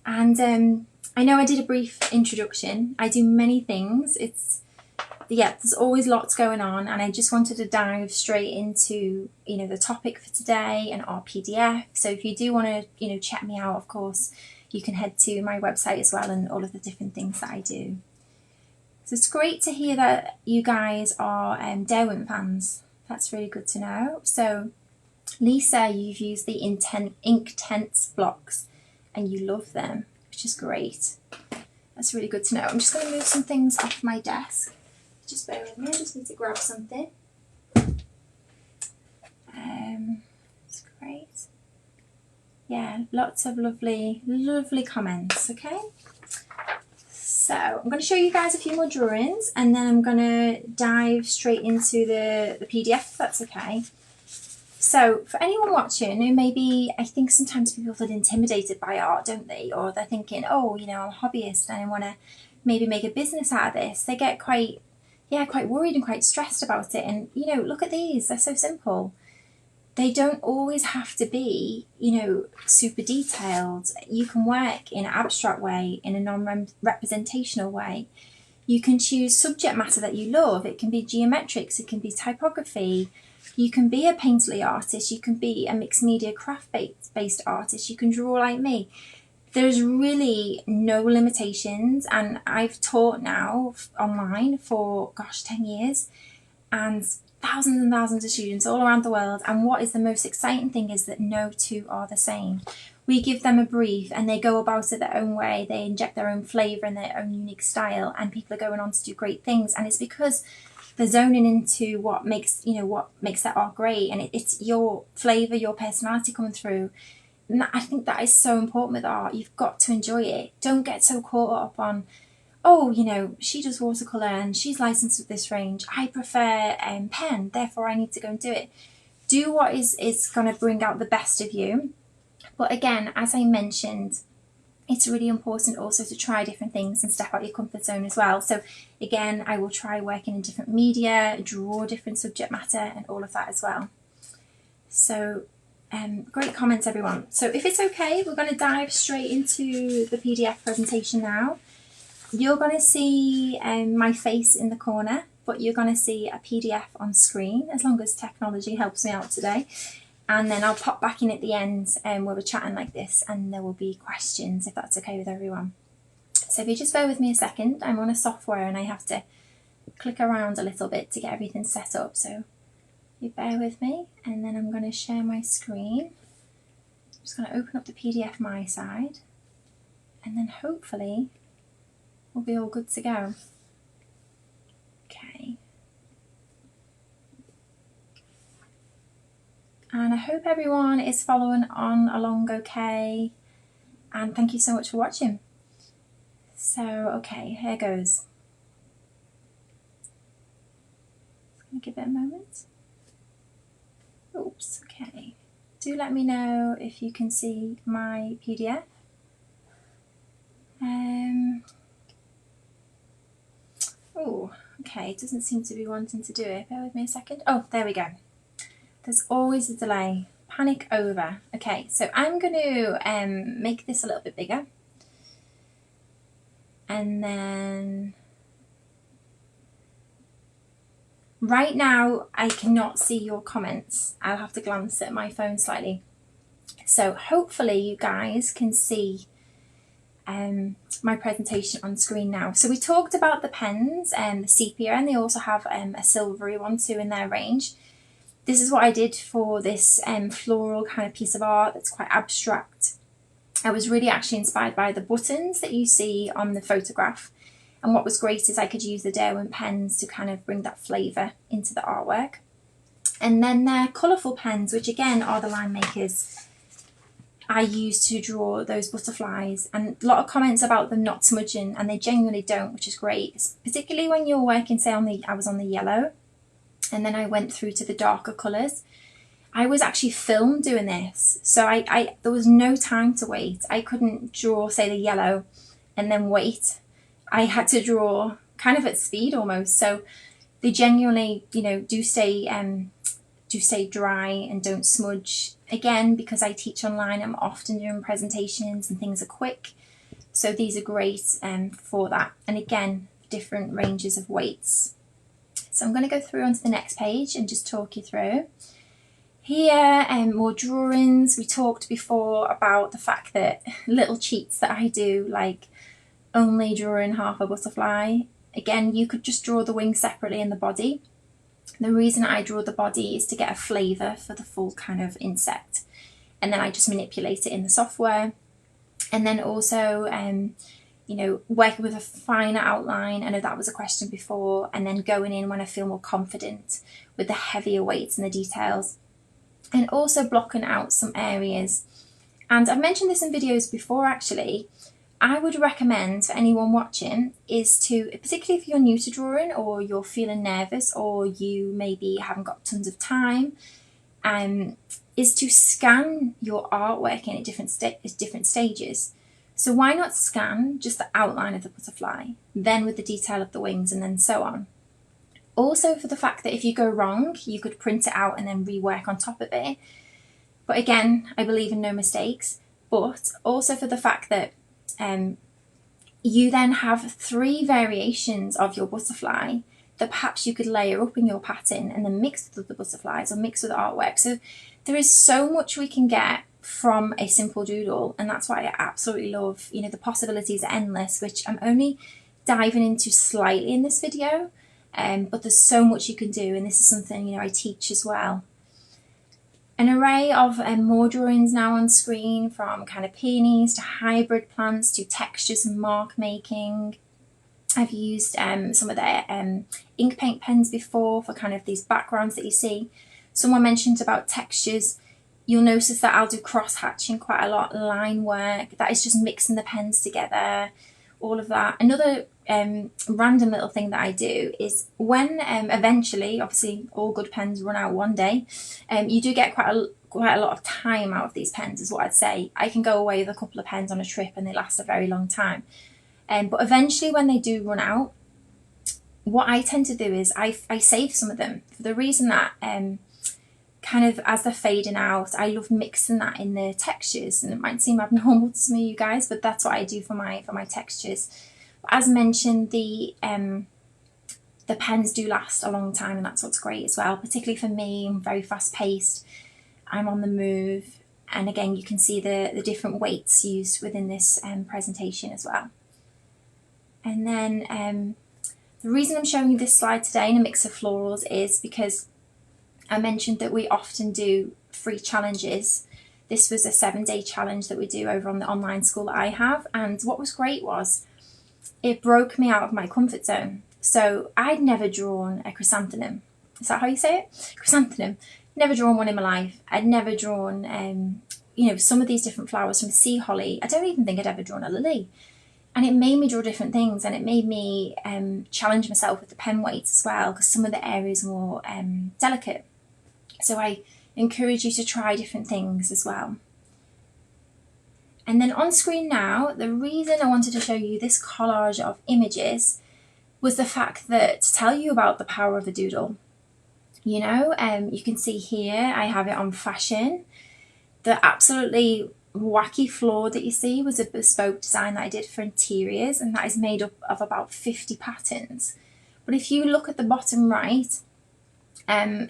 And I know I did a brief introduction. I do many things. There's always lots going on, and I just wanted to dive straight into, the topic for today and our PDF. So if you do want to, check me out, of course, you can head to my website as well and all of the different things that I do. So it's great to hear that you guys are Derwent fans. That's really good to know. So Lisa, you've used the Inktense blocks and you love them, which is great. That's really good to know. I'm just going to move some things off my desk. Just bear with me, I just need to grab something. It's great. Yeah, lots of lovely comments, okay? So So I'm going to show you guys a few more drawings and then I'm going to dive straight into the PDF, if that's okay. So for anyone watching who maybe, I think sometimes people feel intimidated by art, don't they? Or they're thinking, oh, you know, I'm a hobbyist and I want to maybe make a business out of this. They get quite worried and quite stressed about it. And, you know, look at these, they're so simple. They don't always have to be, you know, super detailed. You can work in an abstract way, in a non-representational way. You can choose subject matter that you love. It can be geometrics, it can be typography. You can be a painterly artist, you can be a mixed media craft-based artist, you can draw like me. There's really no limitations, and I've taught now online for, gosh, 10 years, and thousands of students all around the world, and what is the most exciting thing is that no two are the same. We give them a brief and they go about it their own way, they inject their own flavour and their own unique style, and people are going on to do great things, and it's because they're zoning into what makes, you know, what makes that art great, and it's your flavour, your personality coming through. And I think that is so important with art. You've got to enjoy it. Don't get so caught up on, oh, you know, she does watercolour and she's licensed with this range. I prefer pen, therefore I need to go and do it. Do what is going to bring out the best of you. But again, as I mentioned, it's really important also to try different things and step out your comfort zone as well. So again, I will try working in different media, draw different subject matter and all of that as well. So great comments, everyone. So if it's okay, we're going to dive straight into the PDF presentation now. You're going to see my face in the corner, but you're going to see a PDF on screen, as long as technology helps me out today. And then I'll pop back in at the end where we're chatting like this, and there will be questions, if that's okay with everyone. So if you just bear with me a second, I'm on a software and I have to click around a little bit to get everything set up. So you bear with me, and then I'm going to share my screen. I'm just going to open up the PDF my side, and then hopefully we'll be all good to go. Okay. And I hope everyone is following on along okay, and thank you so much for watching. So, okay, here goes. Just going to give it a moment. Oops, okay. Do let me know if you can see my PDF. Oh, okay, it doesn't seem to be wanting to do it. Bear with me a second. Oh, there we go. There's always a delay. Panic over. Okay, so I'm going to make this a little bit bigger. And then right now I cannot see your comments. I'll have to glance at my phone slightly. So hopefully you guys can see my presentation on screen now. So we talked about the pens and the sepia, and they also have a silvery one too in their range. This is what I did for this floral kind of piece of art that's quite abstract. I was really actually inspired by the buttons that you see on the photograph, and what was great is I could use the Derwent pens to kind of bring that flavour into the artwork. And then they're colourful pens, which again are the line makers I use to draw those butterflies, and a lot of comments about them not smudging, and they genuinely don't, which is great, particularly when you're working, say I was on the yellow and then I went through to the darker colours. I was actually filmed doing this, so there was no time to wait. I couldn't draw, say, the yellow and then wait. I had to draw kind of at speed almost. So they genuinely, you know, do stay dry and don't smudge. Again, because I teach online, I'm often doing presentations and things are quick, so these are great for that. And again, different ranges of weights. So I'm going to go through onto the next page and just talk you through. Here, more drawings. We talked before about the fact that little cheats that I do, like only drawing half a butterfly. Again, you could just draw the wing separately and the body. The reason I draw the body is to get a flavour for the full kind of insect, and then I just manipulate it in the software. And then also, you know, working with a finer outline. I know that was a question before, and then going in when I feel more confident with the heavier weights and the details. And also blocking out some areas. And I've mentioned this in videos before actually. I would recommend for anyone watching is to, particularly if you're new to drawing or you're feeling nervous or you maybe haven't got tons of time, is to scan your artwork in at different stages. So why not scan just the outline of the butterfly, then with the detail of the wings, and then so on. Also for the fact that if you go wrong, you could print it out and then rework on top of it. But again, I believe in no mistakes. But also for the fact that you then have 3 variations of your butterfly that perhaps you could layer up in your pattern and then mix with the butterflies or mix with artwork. So there is so much we can get from a simple doodle, and that's what I absolutely love. You know, the possibilities are endless, which I'm only diving into slightly in this video, but there's so much you can do, and this is something, you know, I teach as well. An array of more drawings now on screen, from kind of peonies to hybrid plants to textures and mark making. I've used some of their ink paint pens before for kind of these backgrounds that you see. Someone mentioned about textures. You'll notice that I'll do cross hatching quite a lot, line work. That is just mixing the pens together, all of that. Another random little thing that I do is when eventually, obviously all good pens run out one day, you do get quite a lot of time out of these pens, is what I'd say. I can go away with a couple of pens on a trip and they last a very long time. But eventually when they do run out, what I tend to do is I save some of them, for the reason that kind of as they're fading out, I love mixing that in the textures, and it might seem abnormal to some of you guys, but that's what I do for my textures. As mentioned, the pens do last a long time, and that's what's great as well. Particularly for me, I'm very fast paced, I'm on the move, and again you can see the different weights used within this presentation as well. And then the reason I'm showing you this slide today in a mix of florals is because I mentioned that we often do free challenges. This was a 7-day challenge that we do over on the online school that I have, and what was great was it broke me out of my comfort zone. So I'd never drawn a chrysanthemum. Is that how you say it? Chrysanthemum. Never drawn one in my life. I'd never drawn, you know, some of these different flowers, from sea holly. I don't even think I'd ever drawn a lily. And it made me draw different things, and it made me challenge myself with the pen weights as well, because some of the areas were more delicate. So I encourage you to try different things as well. And then on screen now, the reason I wanted to show you this collage of images was the fact that, to tell you about the power of a doodle. You know, you can see here I have it on fashion. The absolutely wacky floor that you see was a bespoke design that I did for interiors, and that is made up of about 50 patterns. But if you look at the bottom right,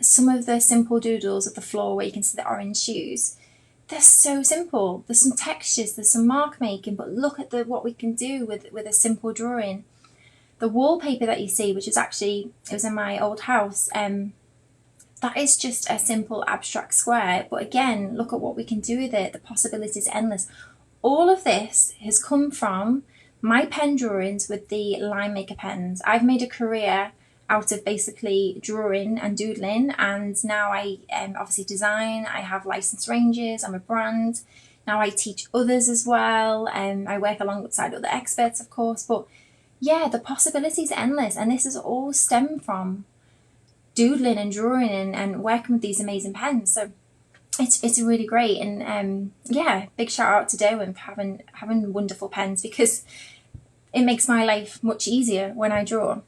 some of the simple doodles of the floor where you can see the orange shoes, they're so simple. There's some textures, there's some mark making, but look at what we can do with a simple drawing. The wallpaper that you see, which is actually, it was in my old house, that is just a simple abstract square. But again, look at what we can do with it. The possibilities are endless. All of this has come from my pen drawings with the line maker pens. I've made a career out of basically drawing and doodling, and now I obviously design. I have licensed ranges, I'm a brand. Now I teach others as well, and I work alongside other experts, of course. But yeah, the possibilities are endless, and this is all stemmed from doodling and drawing and working with these amazing pens. So it's really great, and yeah, big shout out to Derwent for having wonderful pens, because it makes my life much easier when I draw.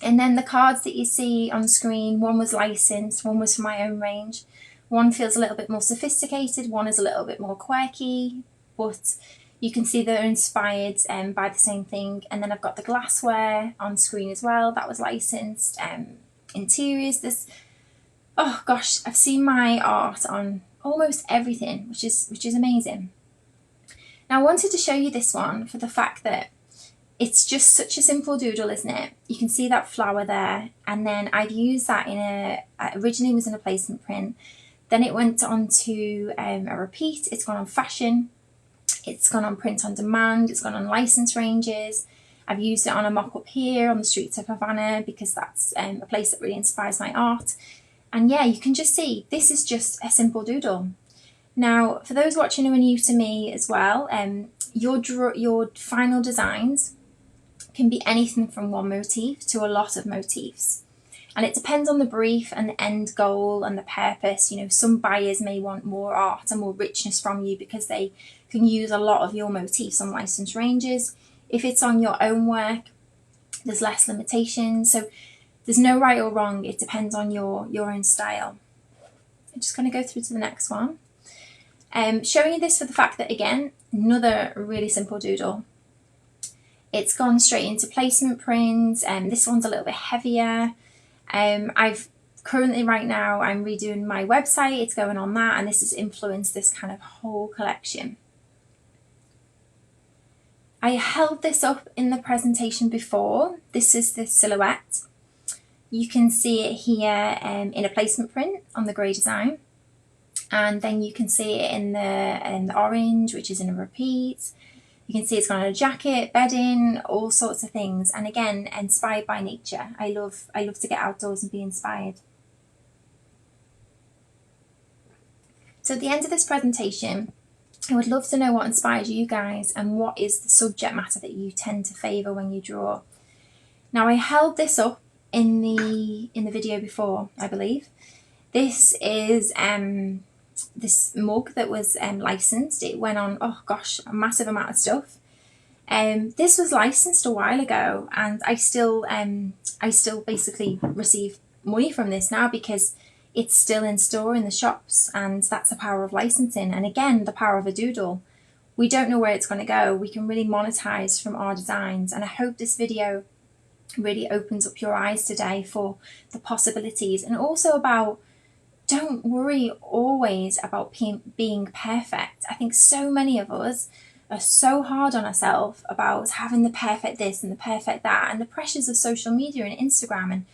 And then the cards that you see on screen, one was licensed, one was for my own range. One feels a little bit more sophisticated, one is a little bit more quirky, but you can see they're inspired by the same thing. And then I've got the glassware on screen as well, that was licensed. Interiors, this, oh gosh, I've seen my art on almost everything, which is amazing. Now I wanted to show you this one for the fact that it's just such a simple doodle, isn't it? You can see that flower there, and then I've used that in originally was in a placement print, then it went on to a repeat, it's gone on fashion, it's gone on print on demand, it's gone on license ranges. I've used it on a mock-up here on the streets of Havana, because that's a place that really inspires my art. And yeah, you can just see, this is just a simple doodle. Now, for those watching who are new to me as well, your final designs can be anything from one motif to a lot of motifs. And it depends on the brief and the end goal and the purpose. You know, some buyers may want more art and more richness from you because they can use a lot of your motifs on licensed ranges. If it's on your own work, there's less limitations. So there's no right or wrong. It depends on your own style. I'm just going to go through to the next one. Showing you this for the fact that, again, another really simple doodle. It's gone straight into placement prints, and this one's a little bit heavier. I've currently, right now, I'm redoing my website. It's going on that, and this has influenced this kind of whole collection. I held this up in the presentation before. This is the silhouette. You can see it here in a placement print on the grey design. And then you can see it in the orange, which is in a repeat. You can see it's got on a jacket, bedding, all sorts of things. And again, inspired by nature. I love to get outdoors and be inspired. So at the end of this presentation, I would love to know what inspires you guys and what is the subject matter that you tend to favour when you draw. Now, I held this up in the video before, I believe. This is this mug that was licensed. It went on, oh gosh, a massive amount of stuff. This was licensed a while ago, and I still basically receive money from this now because it's still in store in the shops, and that's the power of licensing. And again, the power of a doodle. We don't know where it's going to go. We can really monetize from our designs, and I hope this video really opens up your eyes today for the possibilities, and also about, don't worry always about being perfect. I think so many of us are so hard on ourselves about having the perfect this and the perfect that, and the pressures of social media and Instagram. And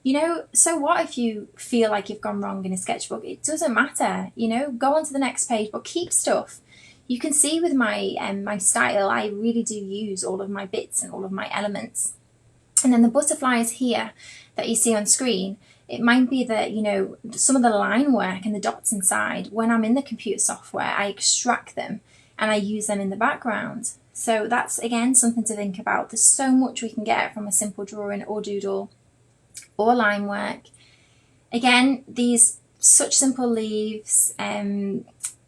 you know, so what if you feel like you've gone wrong in a sketchbook? It doesn't matter, you know, go on to the next page, but keep stuff. You can see with my my style, I really do use all of my bits and all of my elements. And then the butterflies here that you see on screen, it might be that, you know, some of the line work and the dots inside, when I'm in the computer software, I extract them and I use them in the background. So that's, again, something to think about. There's so much we can get from a simple drawing or doodle or line work. Again, these such simple leaves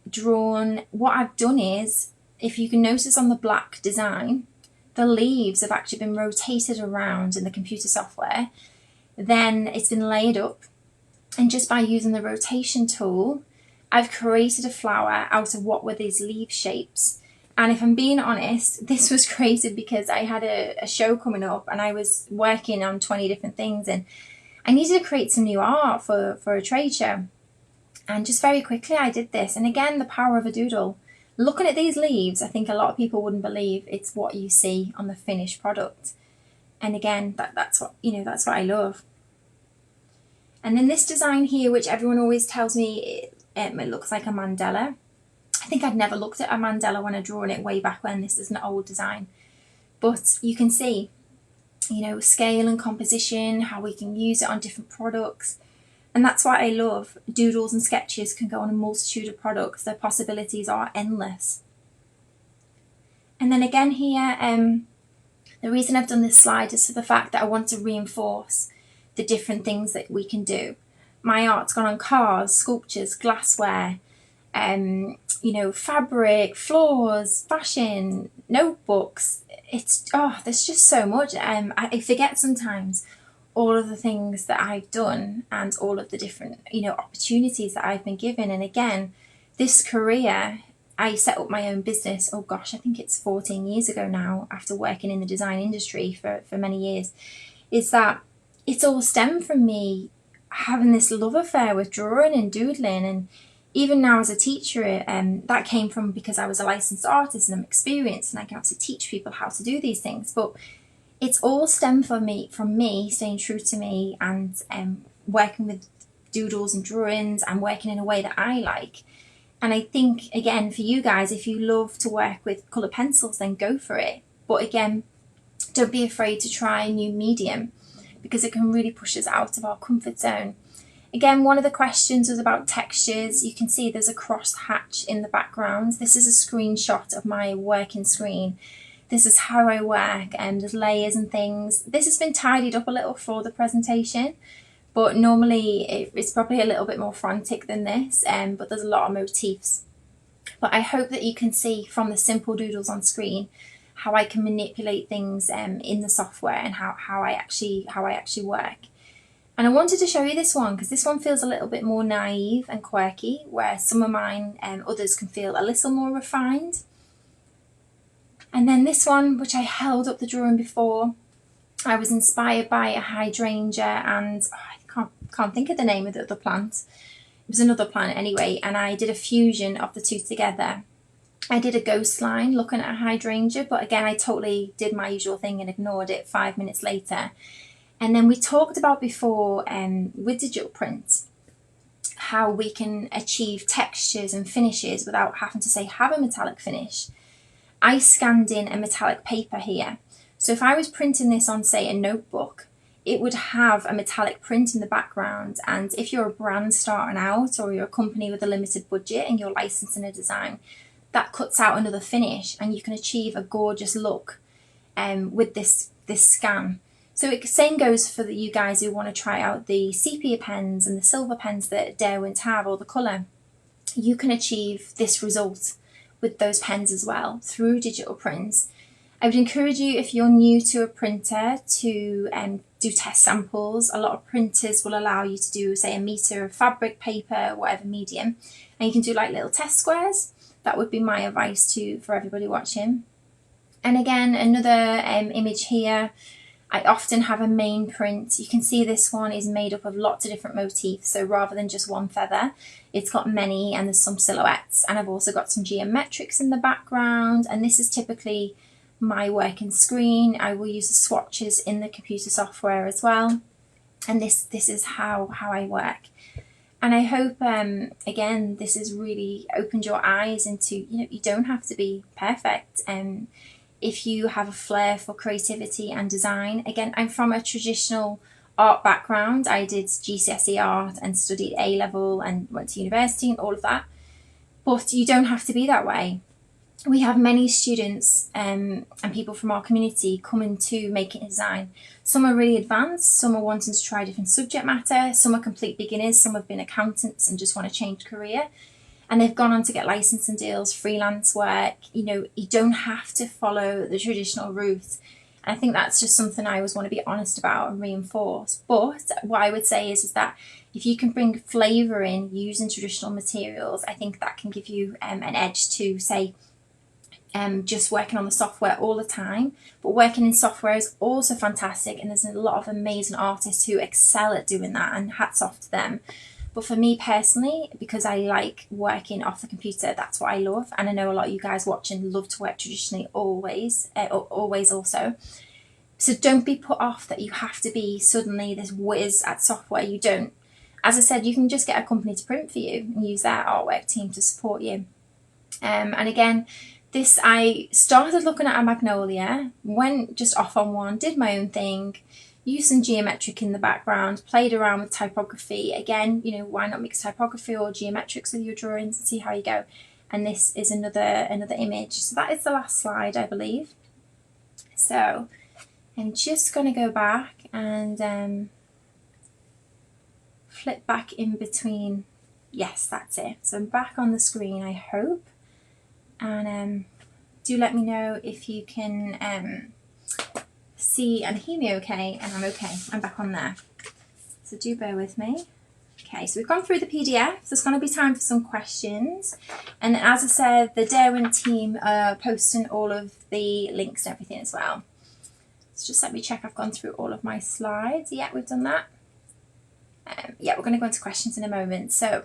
drawn. What I've done is, if you can notice on the black design, the leaves have actually been rotated around in the computer software. Then it's been laid up, and just by using the rotation tool, I've created a flower out of what were these leaf shapes. And if I'm being honest, this was created because I had a show coming up and I was working on 20 different things, and I needed to create some new art for a trade show. And just very quickly I did this. And again, the power of a doodle. Looking at these leaves, I think a lot of people wouldn't believe it's what you see on the finished product. And again, that's what, you know, that's what I love. And then this design here, which everyone always tells me it looks like a mandala. I think I'd never looked at a mandala when I drawn it way back when. This is an old design. But you can see, you know, scale and composition, how we can use it on different products. And that's why I love doodles and sketches can go on a multitude of products. Their possibilities are endless. And then again here, the reason I've done this slide is for the fact that I want to reinforce the different things that we can do. My art's gone on cars, sculptures, glassware, you know, fabric, floors, fashion, notebooks. It's, oh, there's just so much. I forget sometimes all of the things that I've done and all of the different, you know, opportunities that I've been given. And again, this career, I set up my own business, oh gosh, I think it's 14 years ago now, after working in the design industry for many years, is that it's all stemmed from me having this love affair with drawing and doodling. And even now as a teacher, that came from because I was a licensed artist and I'm experienced and I can obviously teach people how to do these things. But it's all stemmed from me staying true to me and working with doodles and drawings and working in a way that I like. And I think, again, for you guys, if you love to work with colour pencils, then go for it. But again, don't be afraid to try a new medium, because it can really push us out of our comfort zone. Again, one of the questions was about textures. You can see there's a cross hatch in the background. This is a screenshot of my working screen. This is how I work, and there's layers and things. This has been tidied up a little for the presentation, but normally it's probably a little bit more frantic than this, but there's a lot of motifs. But I hope that you can see from the simple doodles on screen how I can manipulate things in the software, and how I actually work. And I wanted to show you this one because this one feels a little bit more naive and quirky, where some of mine and others can feel a little more refined. And then this one, which I held up the drawing before, I was inspired by a hydrangea, and I can't think of the name of the other plant. It was another plant anyway, and I did a fusion of the two together. I did a ghost line looking at a hydrangea, but again, I totally did my usual thing and ignored it 5 minutes later. And then we talked about before with digital print, how we can achieve textures and finishes without having to say have a metallic finish. I scanned in a metallic paper here. So if I was printing this on, say, a notebook, it would have a metallic print in the background. And if you're a brand starting out, or you're a company with a limited budget and you're licensing a design, that cuts out another finish, and you can achieve a gorgeous look with this scan. So it same goes for you guys who want to try out the sepia pens and the silver pens that Derwent have, or the colour. You can achieve this result with those pens as well through digital prints. I would encourage you, if you're new to a printer, to do test samples. A lot of printers will allow you to do, say, a metre of fabric, paper, whatever medium, and you can do like little test squares. That would be my advice for everybody watching. And again, another image here. I often have a main print. You can see this one is made up of lots of different motifs. So rather than just one feather, it's got many, and there's some silhouettes. And I've also got some geometrics in the background. And this is typically my working screen. I will use the swatches in the computer software as well. And this is how I work. And I hope, again, this has really opened your eyes into, you don't have to be perfect. If you have a flair for creativity and design, again, I'm from a traditional art background. I did GCSE art and studied A-level and went to university and all of that. But you don't have to be that way. We have many students and people from our community coming to making design. Some are really advanced, some are wanting to try different subject matter, some are complete beginners, some have been accountants and just want to change career. And they've gone on to get licensing deals, freelance work. You don't have to follow the traditional route. And I think that's just something I always want to be honest about and reinforce. But what I would say is that if you can bring flavour in using traditional materials, I think that can give you an edge to, say, just working on the software all the time. But working in software is also fantastic, and there's a lot of amazing artists who excel at doing that, and hats off to them. But for me personally, because I like working off the computer, that's what I love. And I know a lot of you guys watching love to work traditionally always also. So don't be put off that you have to be suddenly this whiz at software. You don't. As I said, you can just get a company to print for you and use their artwork team to support you. And again, this, I started looking at a magnolia, went just off on one, did my own thing, used some geometric in the background, played around with typography. Again, why not mix typography or geometrics with your drawings and see how you go. And this is another image. So that is the last slide, I believe. So I'm just going to go back and flip back in between. Yes, that's it. So I'm back on the screen, I hope. And do let me know if you can see and hear me okay, and I'm okay. I'm back on there. So do bear with me. Okay, so we've gone through the PDF. There's going to be time for some questions. And as I said, the Derwent team are posting all of the links and everything as well. So just let me check I've gone through all of my slides. Yeah, we've done that. Yeah, we're going to go into questions in a moment. So,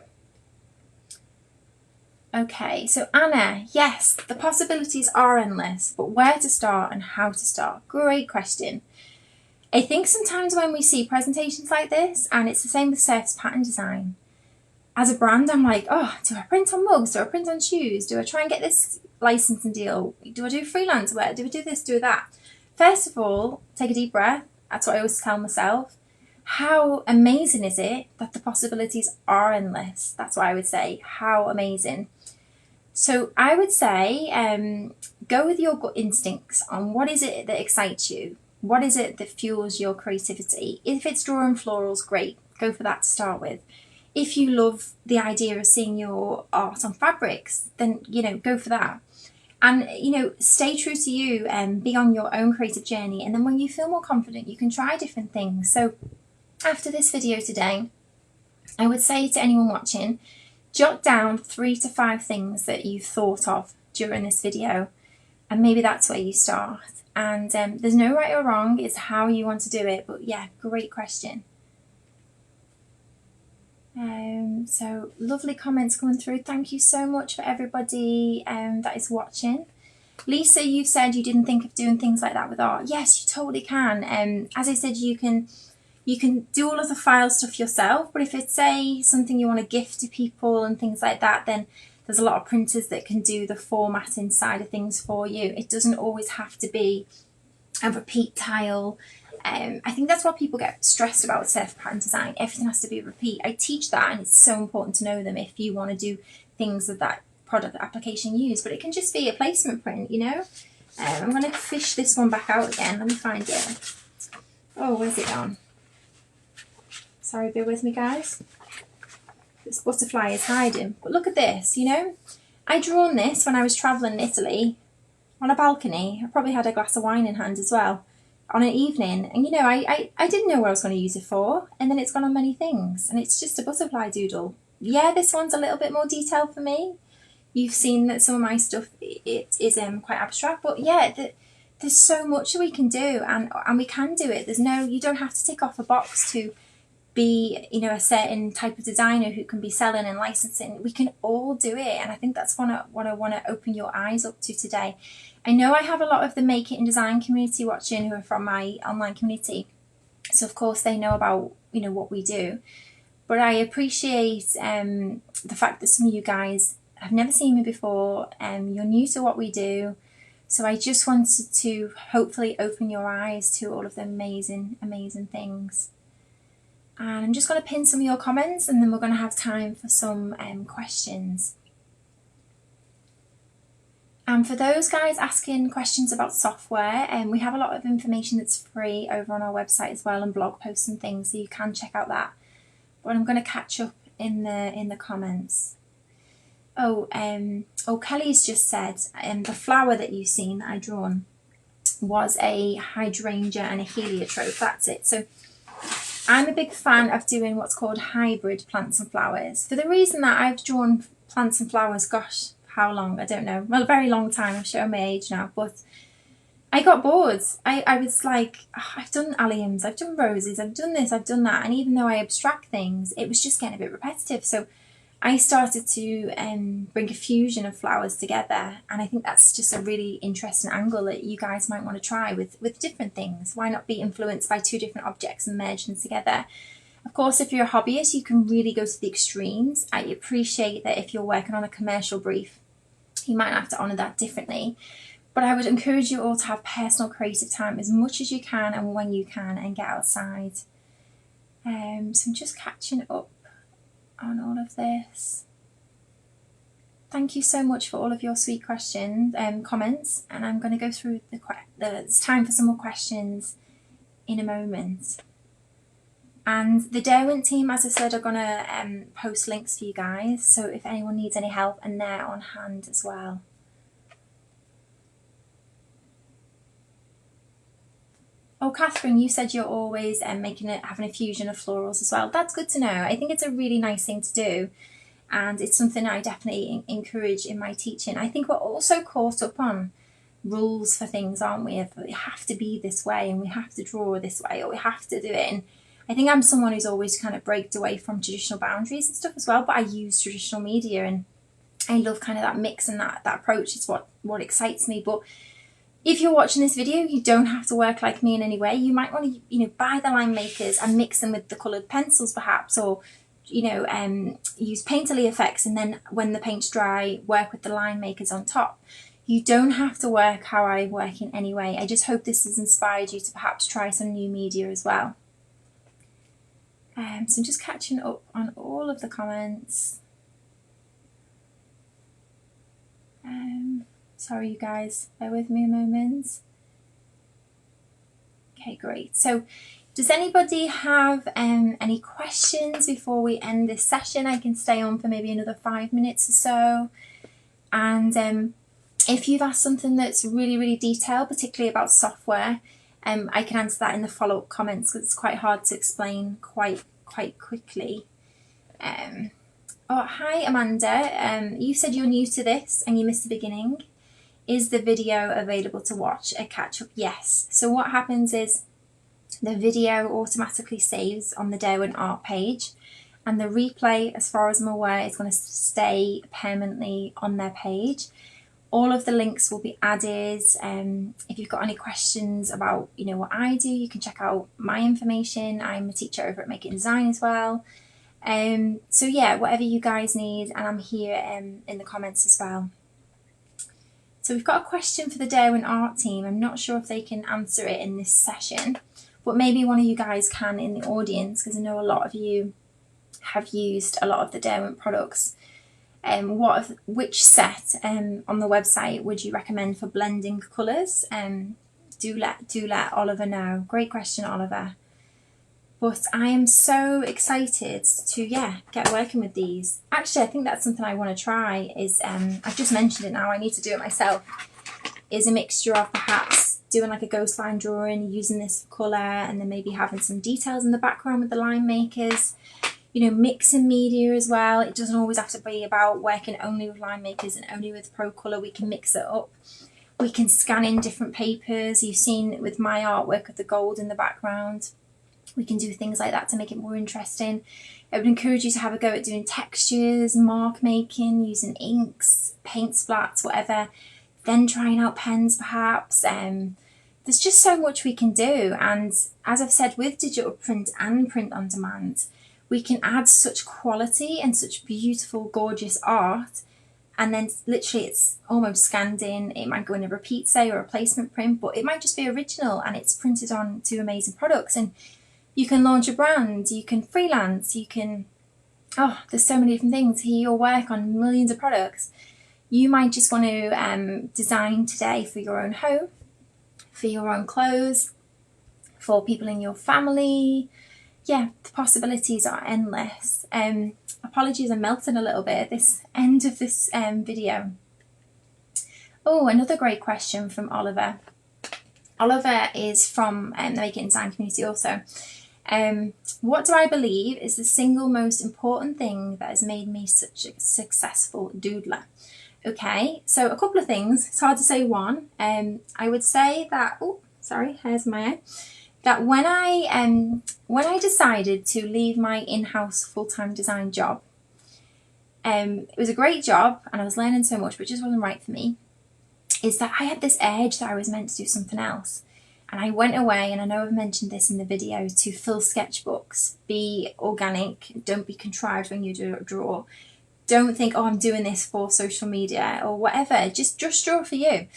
okay, so Anna, yes, the possibilities are endless, but where to start and how to start? Great question. I think sometimes when we see presentations like this, and it's the same with surface pattern design, as a brand, I'm like, oh, do I print on mugs? Do I print on shoes? Do I try and get this licensing deal? Do I do freelance work? Do I do this, do that? First of all, take a deep breath. That's what I always tell myself. how amazing is it that the possibilities are endless? That's what I would say. How amazing. So I would say go with your gut instincts on what is it that excites you. What is it that fuels your creativity? If it's drawing florals, great. Go for that to start with. If you love the idea of seeing your art on fabrics, then, go for that. And, stay true to you and be on your own creative journey. And then when you feel more confident, you can try different things. So after this video today, I would say to anyone watching, jot down 3 to 5 things that you've thought of during this video. And maybe that's where you start. And there's no right or wrong, it's how you want to do it. But yeah, great question. So lovely comments coming through. Thank you so much for everybody that is watching. Lisa, you said you didn't think of doing things like that with art. Yes, you totally can. As I said, you can do all of the file stuff yourself, but if it's, say, something you want to gift to people and things like that, then there's a lot of printers that can do the formatting side of things for you. It doesn't always have to be a repeat tile. I think that's what people get stressed about with surf pattern design. Everything has to be a repeat. I teach that, and it's so important to know them if you want to do things of that product application used. But it can just be a placement print, I'm going to fish this one back out again. Let me find it. Oh, where's it gone? Sorry, bear with me, guys. This butterfly is hiding. But look at this, I drawn this when I was travelling in Italy on a balcony. I probably had a glass of wine in hand as well on an evening. And, I didn't know what I was going to use it for. And then it's gone on many things. And it's just a butterfly doodle. Yeah, this one's a little bit more detailed for me. You've seen that some of my stuff, it is quite abstract. But yeah, there's so much we can do. And we can do it. You don't have to tick off a box to be, a certain type of designer who can be selling and licensing. We can all do it. And I think that's what I want to open your eyes up to today. I know I have a lot of the Make It and Design community watching who are from my online community. So of course they know about, what we do. But I appreciate the fact that some of you guys have never seen me before. You're new to what we do. So I just wanted to hopefully open your eyes to all of the amazing, amazing things. And I'm just going to pin some of your comments, and then we're going to have time for some questions. And for those guys asking questions about software, we have a lot of information that's free over on our website as well, and blog posts and things, so you can check out that. But I'm going to catch up in the comments. Kelly's just said the flower that you've seen that I drawn was a hydrangea and a heliotrope. That's it. So I'm a big fan of doing what's called hybrid plants and flowers, for the reason that I've drawn plants and flowers, gosh, how long? I don't know. Well, a very long time. I'm showing my age now, but I got bored. I was like, I've done alliums, I've done roses, I've done this, I've done that. And even though I abstract things, it was just getting a bit repetitive. So I started to bring a fusion of flowers together. And I think that's just a really interesting angle that you guys might want to try with different things. Why not be influenced by 2 different objects and merge them together? Of course, if you're a hobbyist, you can really go to the extremes. I appreciate that if you're working on a commercial brief, you might have to honour that differently. But I would encourage you all to have personal creative time as much as you can and when you can, and get outside. So I'm just catching up on all of this. Thank you so much for all of your sweet questions and comments, and I'm going to go through it's time for some more questions in a moment. And the Derwent team, as I said, are going to post links for you guys, so if anyone needs any help, and they're on hand as well. Oh, Catherine, you said you're always having a fusion of florals as well. That's good to know. I think it's a really nice thing to do, and it's something I definitely encourage in my teaching. I think we're also caught up on rules for things, aren't we? If we have to be this way, and we have to draw this way, or we have to do it. And I think I'm someone who's always kind of braked away from traditional boundaries and stuff as well, but I use traditional media, and I love kind of that mix and that approach. It's what excites me. But if you're watching this video, you don't have to work like me in any way. You might want to, buy the line makers and mix them with the coloured pencils perhaps, or, use painterly effects, and then when the paint's dry, work with the line makers on top. You don't have to work how I work in any way. I just hope this has inspired you to perhaps try some new media as well. So I'm just catching up on all of the comments. Sorry you guys, bear with me a moment. Okay, great. So does anybody have any questions before we end this session? I can stay on for maybe another 5 minutes or so. And if you've asked something that's really, really detailed, particularly about software, I can answer that in the follow-up comments because it's quite hard to explain quite quickly. Oh, hi Amanda. You said you're new to this and you missed the beginning. Is the video available to watch a catch-up? Yes. So what happens is the video automatically saves on the Derwent Art page, and the replay, as far as I'm aware, is going to stay permanently on their page. All of the links will be added. If you've got any questions about, what I do, you can check out my information. I'm a teacher over at Make It Design as well. So yeah, whatever you guys need, and I'm here in the comments as well. So we've got a question for the Derwent Art team. I'm not sure if they can answer it in this session, but maybe one of you guys can in the audience, because I know a lot of you have used a lot of the Derwent products. Which set on the website would you recommend for blending colours? Do let Oliver know. Great question, Oliver. But I am so excited to get working with these. Actually, I think that's something I want to try. Is I've just mentioned it now. I need to do it myself. Is a mixture of perhaps doing like a ghost line drawing, using this colour, and then maybe having some details in the background with the line makers. Mixing media as well. It doesn't always have to be about working only with line makers and only with Pro Colour. We can mix it up. We can scan in different papers. You've seen with my artwork with the gold in the background. We can do things like that to make it more interesting. I would encourage you to have a go at doing textures, mark making, using inks, paint splats, whatever. Then trying out pens perhaps. There's just so much we can do. And as I've said, with digital print and print on demand, we can add such quality and such beautiful, gorgeous art. And then literally it's almost scanned in. It might go in a repeat, say, or a replacement print, but it might just be original and it's printed on two amazing products. And you can launch a brand, you can freelance, you can, there's so many different things. Here you'll work on millions of products. You might just want to design today for your own home, for your own clothes, for people in your family. Yeah, the possibilities are endless. Apologies, I'm melting a little bit at this end of this video. Oh, another great question from Oliver. Oliver is from the Make It Design community also. What do I believe is the single most important thing that has made me such a successful doodler? Okay, so a couple of things. It's hard to say one. I would say that, here's my eye. That when I decided to leave my in-house full-time design job, it was a great job and I was learning so much, but it just wasn't right for me, is that I had this urge that I was meant to do something else. And I went away, and I know I've mentioned this in the video, to fill sketchbooks. Be organic, don't be contrived when you draw. Don't think, I'm doing this for social media or whatever, just draw for you.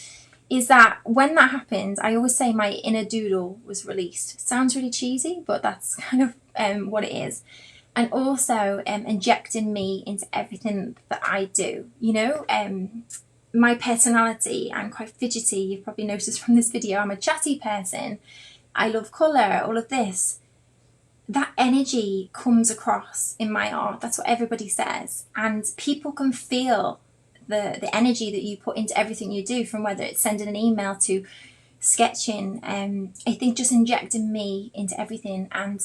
Is that when that happened, I always say my inner doodle was released. Sounds really cheesy, but that's kind of what it is. And also injecting me into everything that I do. My personality, I'm quite fidgety. You've probably noticed from this video, I'm a chatty person. I love colour, all of this. That energy comes across in my art. That's what everybody says. And people can feel the energy that you put into everything you do, from whether it's sending an email to sketching. I think just injecting me into everything and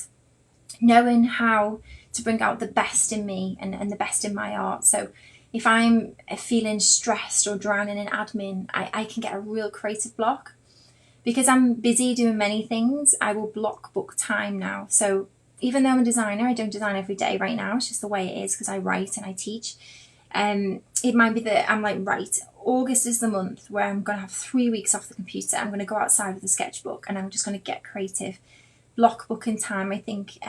knowing how to bring out the best in me and the best in my art. So if I'm feeling stressed or drowning in admin, I can get a real creative block. Because I'm busy doing many things, I will book time now. So even though I'm a designer, I don't design every day right now. It's just the way it is because I write and I teach. It might be that I'm like, right, August is the month where I'm going to have 3 weeks off the computer. I'm going to go outside with a sketchbook and I'm just going to get creative. Block booking time, I think,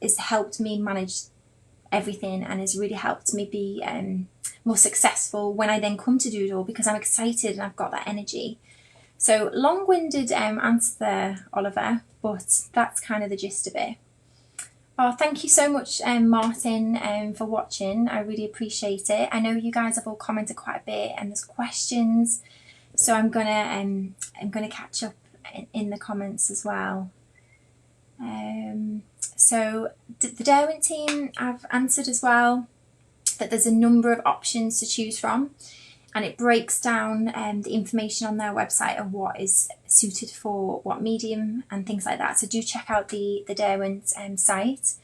has helped me manage everything and has really helped me be more successful when I then come to Doodle, because I'm excited and I've got that energy. So long-winded answer there, Oliver, but that's kind of the gist of it. Oh, thank you so much, Martin, for watching. I really appreciate it. I know you guys have all commented quite a bit, and there's questions, so I'm gonna catch up in the comments as well. So the Derwent team, I've answered as well that there's a number of options to choose from, and it breaks down the information on their website of what is suited for what medium and things like that. So do check out the Derwent site,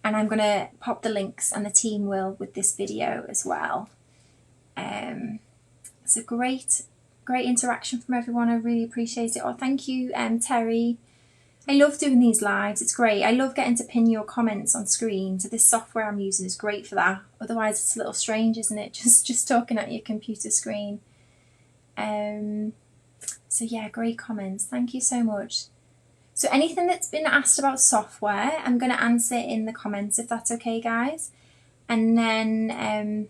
and I'm going to pop the links, and the team will, with this video as well. So great interaction from everyone. I really appreciate it. Oh, thank you, Terry. I love doing these lives. It's great. I love getting to pin your comments on screen. So this software I'm using is great for that. Otherwise it's a little strange, isn't it? Just talking at your computer screen. So yeah, great comments. Thank you so much. So anything that's been asked about software, I'm going to answer in the comments if that's okay, guys. And then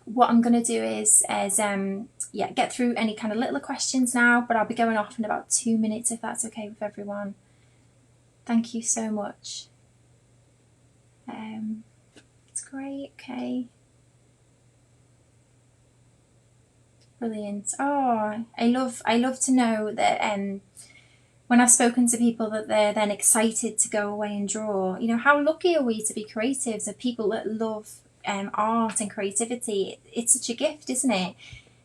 what I'm going to do is yeah, get through any kind of little questions now, but I'll be going off in about 2 minutes if that's okay with everyone. Thank you so much. It's great. Okay. Brilliant. Oh, I love to know that when I've spoken to people that they're then excited to go away and draw. You know, how lucky are we to be creatives, and people that love art and creativity. It's such a gift, isn't it?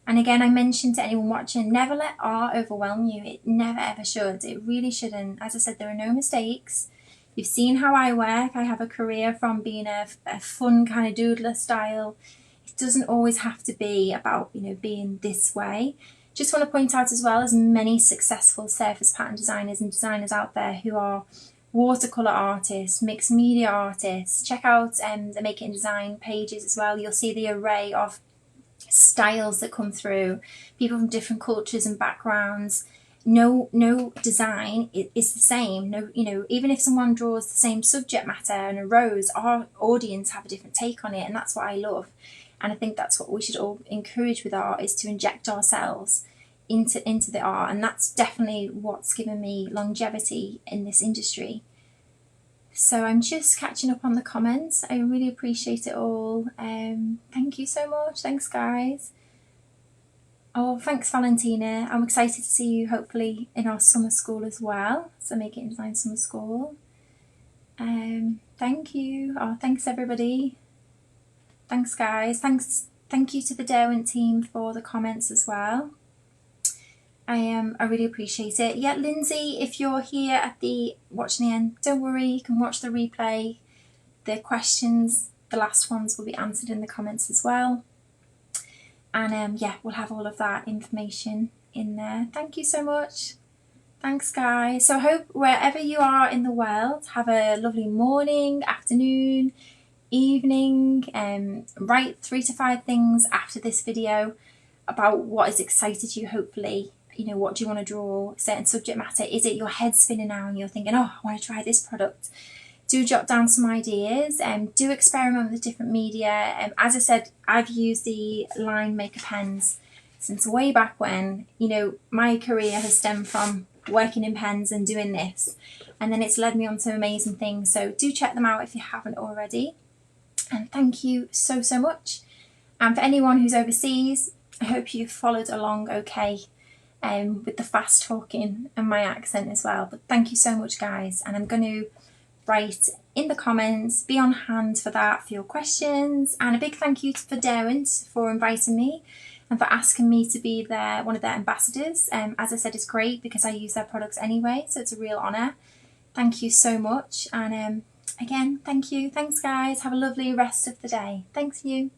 And again, I mentioned to anyone watching, never let art overwhelm you. It never ever should. It really shouldn't. As I said, there are no mistakes. You've seen how I work. I have a career from being a fun kind of doodler style. It doesn't always have to be about, you know, being this way. Just want to point out as well, as many successful surface pattern designers and designers out there who are watercolour artists, mixed media artists. Check out the Make It in Design pages as well. You'll see the array of styles that come through, people from different cultures and backgrounds. No design is the same. No, you know, even if someone draws the same subject matter and a rose, our audience have a different take on it, and that's what I love. And I think that's what we should all encourage with art, is to inject ourselves into the art, and that's definitely what's given me longevity in this industry. So I'm just catching up on the comments. I really appreciate it all. Thank you so much. Thanks, guys. Oh, thanks, Valentina. I'm excited to see you hopefully in our summer school as well. So Make It in Design Summer School. Thank you. Oh, thanks everybody. Thanks, guys. Thank you to the Derwent team for the comments as well. I really appreciate it. Yeah, Lindsay, if you're here at watching the end, don't worry, you can watch the replay. The questions, the last ones, will be answered in the comments as well. And yeah, we'll have all of that information in there. Thank you so much. Thanks, guys. So I hope wherever you are in the world, have a lovely morning, afternoon, evening. Write 3 to 5 things after this video about what has excited you, hopefully. You know, what do you want to draw? Certain subject matter. Is it your head spinning now and you're thinking, oh, I want to try this product? Do jot down some ideas, and do experiment with different media. As I said, I've used the line maker pens since way back when. You know, my career has stemmed from working in pens and doing this, and then it's led me on to amazing things. So do check them out if you haven't already. And thank you so much. And for anyone who's overseas, I hope you've followed along okay with the fast talking and my accent as well. But thank you so much, guys. And I'm going to write in the comments, be on hand for that, for your questions. And a big thank you for Derwent for inviting me and for asking me to be one of their ambassadors. As I said, it's great because I use their products anyway, so it's a real honour. Thank you so much. And again, thank you. Thanks, guys. Have a lovely rest of the day. Thanks you.